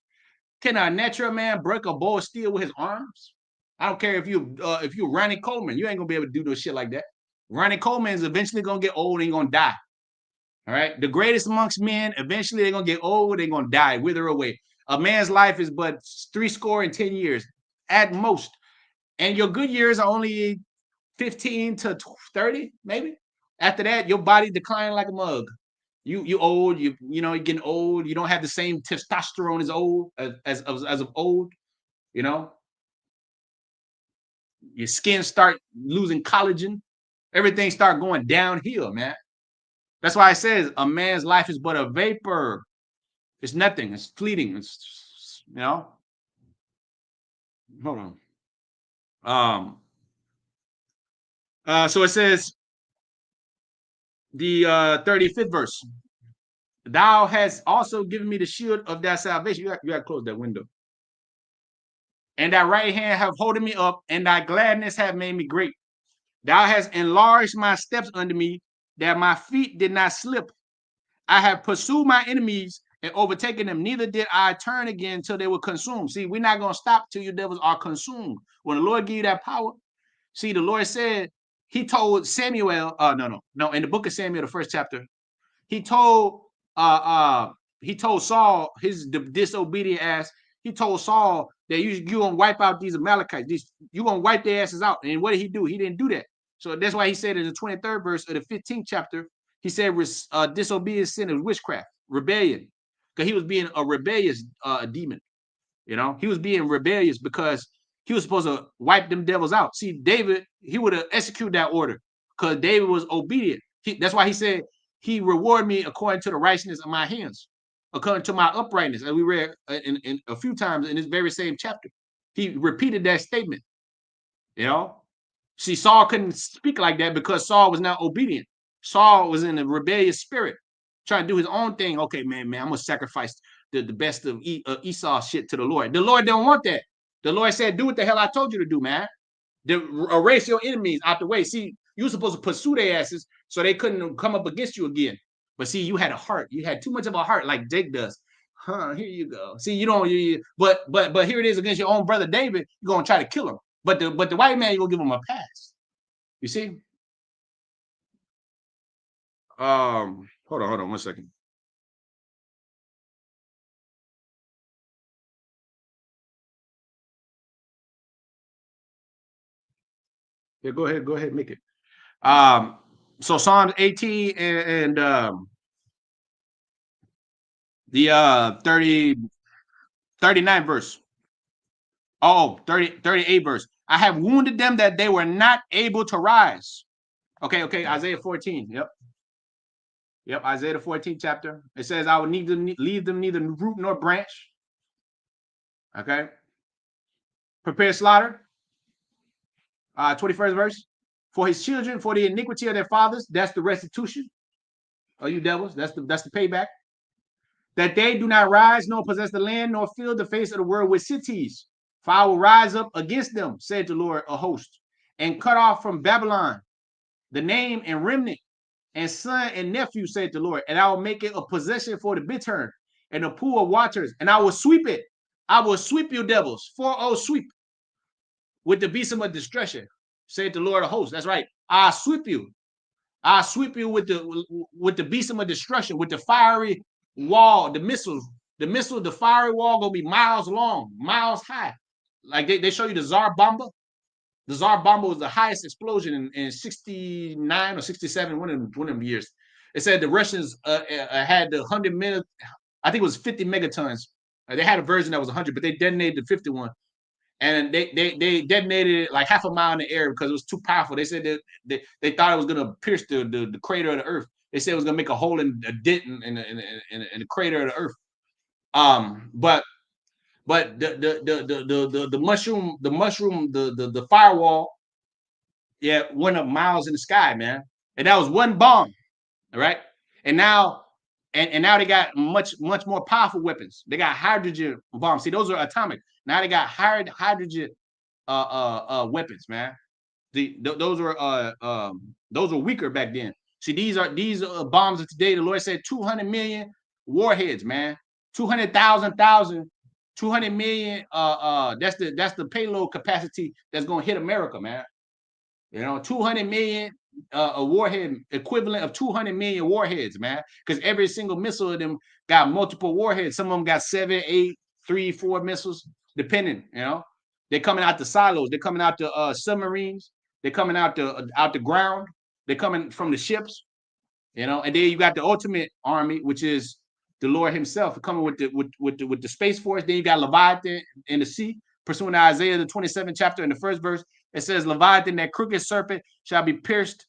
Can a natural man break a bow of steel with his arms? I don't care if you're Ronnie Coleman, you ain't gonna be able to do no shit like that. Ronnie Coleman is eventually gonna get old and gonna die. All right, the greatest amongst men, eventually they're gonna get old, they're gonna die, wither away. A man's life is but 10 years at most, and your good years are only 15 to 30, maybe. After that, your body declining like a mug. You old, you know, you're getting old. You don't have the same testosterone as old as of old, you know. Your skin start losing collagen. Everything start going downhill, man. That's why it says a man's life is but a vapor. It's nothing. It's fleeting. It's, you know. Hold on. So it says the 35th verse. Thou hast also given me the shield of thy salvation. You got to close that window. And thy right hand have holding me up, and thy gladness have made me great. Thou hast enlarged my steps under me, that my feet did not slip. I have pursued my enemies and overtaken them. Neither did I turn again till they were consumed. See, we're not going to stop till you devils are consumed. When the Lord give you that power, see, the Lord said, he told Samuel, no, in the book of Samuel, the first chapter, he told Saul, his disobedient ass, he told Saul that you're gonna wipe out these Amalekites, you're gonna wipe their asses out. And what did he do? He didn't do that. So that's why he said in the 23rd verse of the 15th chapter, he said disobedience sin is witchcraft, rebellion, because he was being a rebellious demon. You know, he was being rebellious because he was supposed to wipe them devils out. See, David, he would have executed that order because David was obedient. That's why he said, he reward me according to the righteousness of my hands, according to my uprightness. And we read in a few times in this very same chapter. He repeated that statement. You know, see, Saul couldn't speak like that because Saul was not obedient. Saul was in a rebellious spirit, trying to do his own thing. Okay, man, I'm gonna sacrifice the best of Esau shit to the Lord. The Lord don't want that. The Lord said, do what the hell I told you to do, man. Erase your enemies out the way. See, you were supposed to pursue their asses so they couldn't come up against you again. But see, you had a heart. You had too much of a heart, like Jake does. Here you go. See, you don't. But here it is against your own brother David. You're gonna try to kill him. But the white man, you're gonna give him a pass. You see? Hold on 1 second. Yeah, go ahead, make it. So Psalm 18 and the 39 verse. 38 verse. I have wounded them that they were not able to rise. Okay, Isaiah 14. Yep, Isaiah the 14th chapter. It says, I will leave them neither root nor branch. Okay. Prepare slaughter. 21st verse. For his children, for the iniquity of their fathers, that's the restitution. Oh, you devils, that's the payback. That they do not rise, nor possess the land, nor fill the face of the world with cities. For I will rise up against them, said the Lord of hosts, and cut off from Babylon the name and remnant, and son and nephew, said the Lord, and I will make it a possession for the bittern and the pool of waters, and I will sweep it. I will sweep you devils, 4-0 sweep, with the besom of destruction, said the Lord of hosts. That's right. I'll sweep you. I'll sweep you with the beast of destruction, with the fiery wall, the missiles. The fiery wall gonna be miles long, miles high. Like they show you the Tsar Bomba. The Tsar Bomba was the highest explosion in 69 or 67, one of them years. It said the Russians had the 100 minute, I think it was 50 megatons. They had a version that was 100, but they detonated the 51. And they detonated it like half a mile in the air because it was too powerful. They said that they thought it was going to pierce the crater of the Earth. They said it was going to make a hole in a dent in the crater of the Earth. But the mushroom the firewall, yeah, went up miles in the sky, man. And that was one bomb, all right. And now now they got much more powerful weapons. They got hydrogen bombs. See, those are atomic. Now they got hydrogen weapons, man. Those were weaker back then. See, these are bombs of today. The Lord said 200 million warheads, man. 200,000, 200 million. That's the payload capacity that's gonna hit America, man. 200 million a warhead equivalent of 200 million warheads, man. Because every single missile of them got multiple warheads. Some of them got 7, 8, 3, 4 missiles, depending. They're coming out the silos. They're coming out the submarines. They're coming out the ground. They're coming from the ships. And then you got the ultimate army, which is the Lord Himself, coming with the Space Force. Then you got Leviathan in the sea, pursuing Isaiah the 27th chapter in the first verse. It says, Leviathan, that crooked serpent, shall be pierced.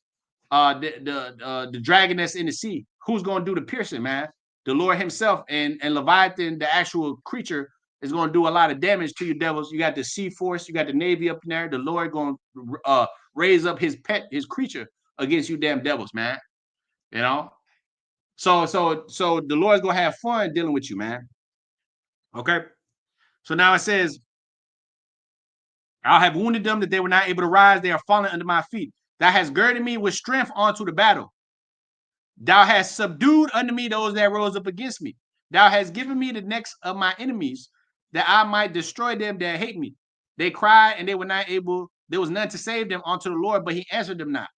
The dragon that's in the sea. Who's going to do the piercing, man? The Lord Himself. And Leviathan, the actual creature, is going to do a lot of damage to you devils. You got the sea force, you got the navy up in there. The Lord going to raise up His pet, His creature against you damn devils, man. So the Lord's going to have fun dealing with you, man. Okay. So now it says, I have wounded them that they were not able to rise. They are falling under my feet. Thou hast girded me with strength unto the battle. Thou hast subdued unto me those that rose up against me. Thou hast given me the necks of my enemies, that I might destroy them that hate me. They cried, and they were not able. There was none to save them unto the Lord, but He answered them not.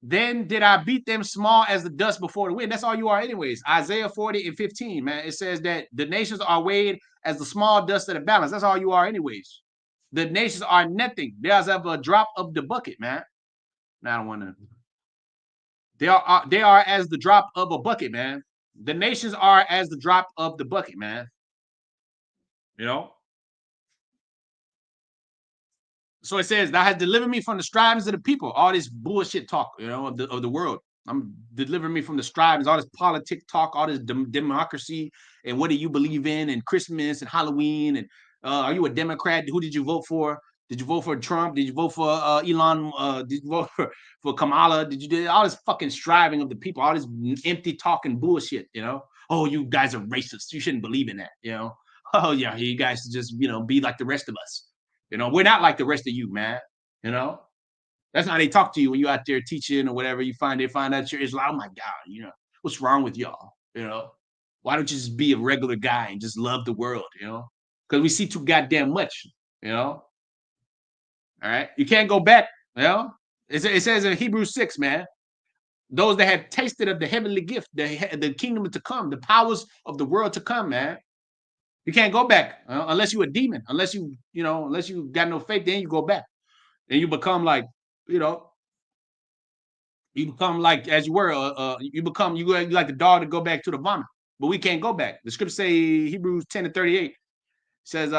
Then did I beat them small as the dust before the wind. That's all you are anyways. Isaiah 40 and 15, man. It says that the nations are weighed as the small dust of the balance. That's all you are anyways. The nations are nothing. There's a drop of the bucket, man. Now I don't want to. They are as the drop of a bucket, man. The nations are as the drop of the bucket, man. So it says, thou hast delivered me from the strivings of the people. All this bullshit talk, of the world. I'm delivering me from the strivings, all this politic talk, all this democracy, and what do you believe in, and Christmas and Halloween, and are you a Democrat? Who did you vote for? Did you vote for Trump? Did you vote for Elon? Did you vote for Kamala? Did you do all this fucking striving of the people? All this empty talking bullshit, Oh, you guys are racist. You shouldn't believe in that, Oh, yeah, you guys just, be like the rest of us. We're not like the rest of you, man. That's how they talk to you when you're out there teaching or whatever. They find out you're Islam. Oh my God, what's wrong with y'all? Why don't you just be a regular guy and just love the world? Because we see too goddamn much. All right, you can't go back. It says in Hebrews 6, man. Those that have tasted of the heavenly gift, the kingdom to come, the powers of the world to come, man. You can't go back unless you're a demon. Unless you got no faith, then you go back. And you become like, you become like as you were. You like the dog to go back to the vomit. But we can't go back. The scripture say Hebrews 10:38 says,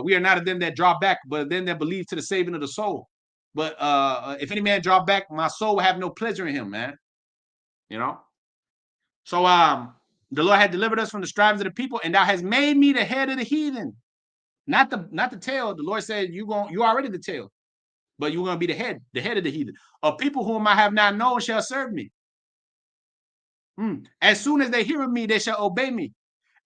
we are not of them that draw back, but of them that believe to the saving of the soul. But if any man draw back, my soul will have no pleasure in him, man. So the Lord had delivered us from the strivings of the people, and thou hast made me the head of the heathen. Not the tail. The Lord said, you're already the tail, but you're going to be the head of the heathen. Of people whom I have not known shall serve me. As soon as they hear of me, they shall obey me,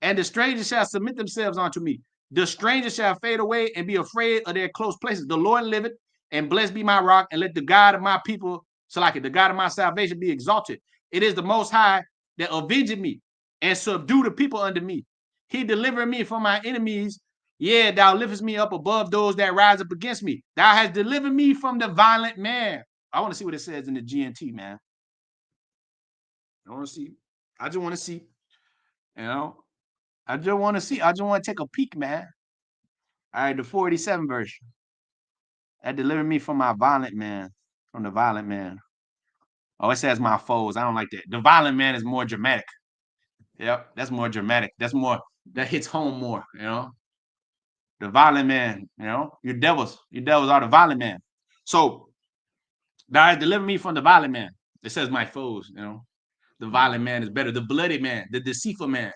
and the strangers shall submit themselves unto me. The strangers shall fade away and be afraid of their close places. The Lord liveth, and blessed be my rock, and let the God of my people, the God of my salvation, be exalted. It is the Most High that avenged me and subdue the people under me. He delivered me from my enemies. Yeah, thou liftest me up above those that rise up against me. Thou hast delivered me from the violent man. I want to see what it says in the GNT, man. I want to see. I just want to see. You know, I just want to see. I just want to take a peek, man. All right, the 487 version. That delivered me from my violent man, from the violent man. Oh, it says my foes. I don't like that. The violent man is more dramatic. Yep, that's more dramatic. That's more, that hits home more, you know. The violent man, you know, your devils. Your devils are the violent man. So God deliver me from the violent man. It says my foes, you know. The violent man is better. The bloody man, the deceitful man,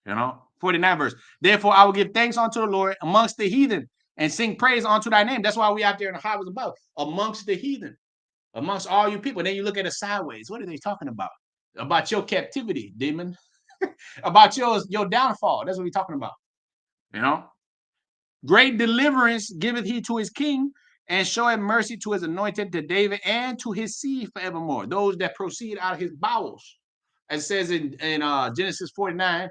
you know. 49 verse. Therefore, I will give thanks unto the Lord amongst the heathen and sing praise unto thy name. That's why we out there in the highways above, amongst the heathen, amongst all you people. Then you look at it sideways. What are they talking about? About your captivity, demon. About your downfall. That's what we're talking about. You know, great deliverance giveth he to his king, and showeth mercy to his anointed, to David, and to his seed forevermore. Those that proceed out of his bowels. As it says in Genesis 49,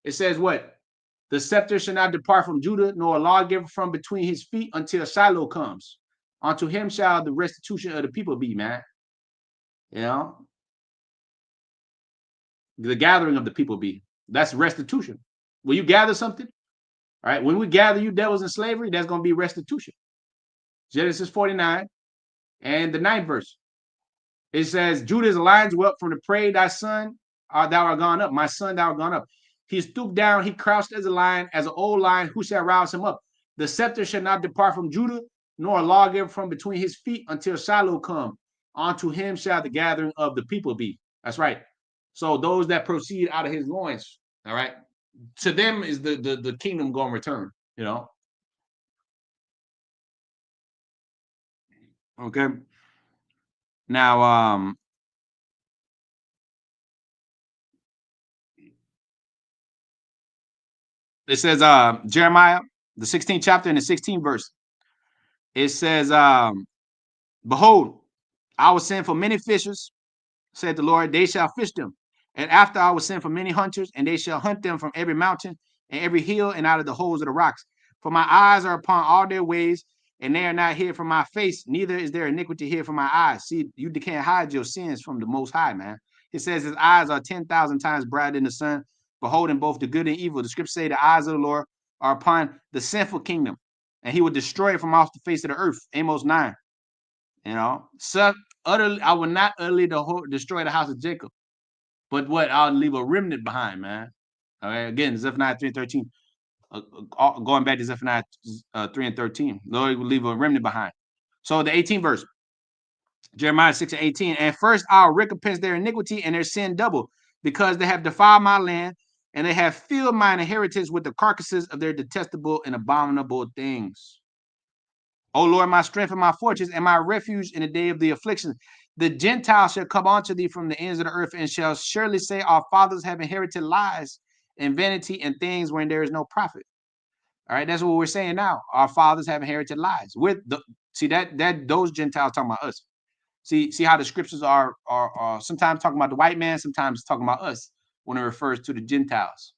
it says what? The scepter shall not depart from Judah, nor a lawgiver from between his feet until Shiloh comes. Unto him shall the restitution of the people be, man. You know, the gathering of the people be. That's restitution. When you gather something, all right, when we gather you devils in slavery, that's going to be restitution. Genesis 49 and the 9th verse. It says, Judah's lions were up from the prey, thy son, thou art gone up. My son, thou art gone up. He stooped down, he crouched as a lion, as an old lion, who shall rouse him up? The scepter shall not depart from Judah, nor a lawgiver from between his feet until Shiloh come. Unto him shall the gathering of the people be. That's right. So those that proceed out of his loins, all right, to them is the kingdom going to return, you know. Okay. Now, it says Jeremiah, the 16th chapter and the 16th verse. It says, behold, I will send for many fishers, said the Lord, they shall fish them. And after I will send for many hunters, and they shall hunt them from every mountain and every hill and out of the holes of the rocks. For my eyes are upon all their ways, and they are not hid from my face, neither is there iniquity hid from my eyes. See, you can't hide your sins from the Most High, man. It says his eyes are 10,000 times brighter than the sun, beholding both the good and evil. The scriptures say the eyes of the Lord are upon the sinful kingdom, and he will destroy it from off the face of the earth. Amos 9. You know, so utterly, I will not utterly destroy the house of Jacob, but what? I'll leave a remnant behind, man. All right, again, Zephaniah 3:13. Going back to Zephaniah 3:13, Lord will leave a remnant behind. So the 18th verse, Jeremiah 6:18. And first I'll recompense their iniquity and their sin double, because they have defiled my land, and they have filled mine inheritance with the carcasses of their detestable and abominable things. O Lord, my strength and my fortress and my refuge in the day of the affliction. The Gentiles shall come unto thee from the ends of the earth, and shall surely say, our fathers have inherited lies and vanity and things wherein there is no profit. All right, that's what we're saying now. Our fathers have inherited lies. With the see that those Gentiles talking about us. See how the scriptures are sometimes talking about the white man, sometimes talking about us when it refers to the Gentiles.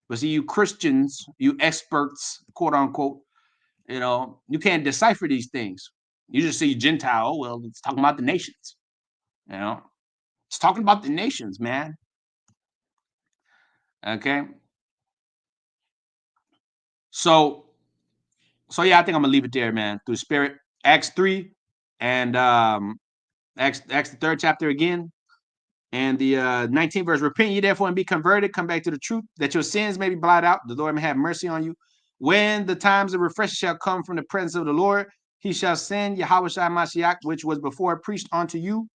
But see, you Christians, you experts, quote unquote, you know, you can't decipher these things. You just see Gentile. Well, it's talking about the nations. You know, it's talking about the nations, man. Okay. So, yeah, I think I'm gonna leave it there, man. Through the Spirit, Acts 3, and Acts the 3rd chapter again, and the 19th verse. Repent ye therefore and be converted, come back to the truth, that your sins may be blotted out, the Lord may have mercy on you. When the times of refreshing shall come from the presence of the Lord, he shall send Yahweh Shai Mashiach, which was before preached unto you,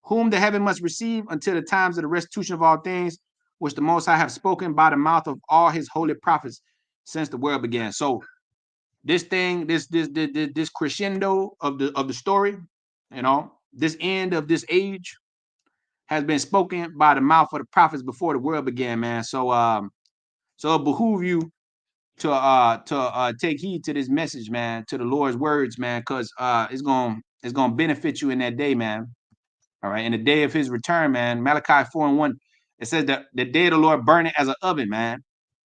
whom the heaven must receive until the times of the restitution of all things, which the Most High have spoken by the mouth of all his holy prophets since the world began. So this thing, this crescendo of the story, you know, this end of this age has been spoken by the mouth of the prophets before the world began, man. So so it behoove you to take heed to this message, man, to the Lord's words, man, because it's gonna benefit you in that day, man. All right, in the day of his return, man. Malachi 4:1, it says that the day of the Lord burning as an oven, man,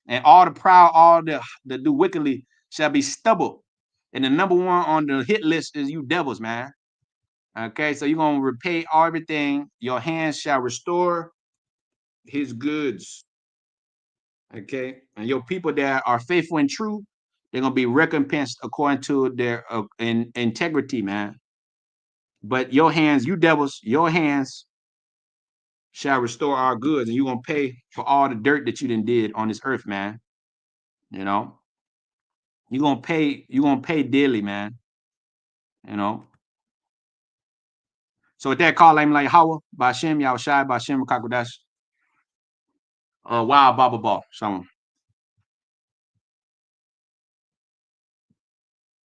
and all the proud, all the that do wickedly shall be stubble. And the number one on the hit list is you devils, man. Okay, so you're gonna repay everything. Your hands shall restore. his goods. Okay. And your people that are faithful and true, they're gonna be recompensed according to their integrity, man. But your hands, you devils, your hands shall restore our goods, and you're gonna pay for all the dirt that you done did on this earth, man. You know, you're gonna pay daily, man. You know. So with that call, I'm like Hawa, Bashem, Yahushai, Bashem, Kakodash, Wild Baba Ball. Shalom.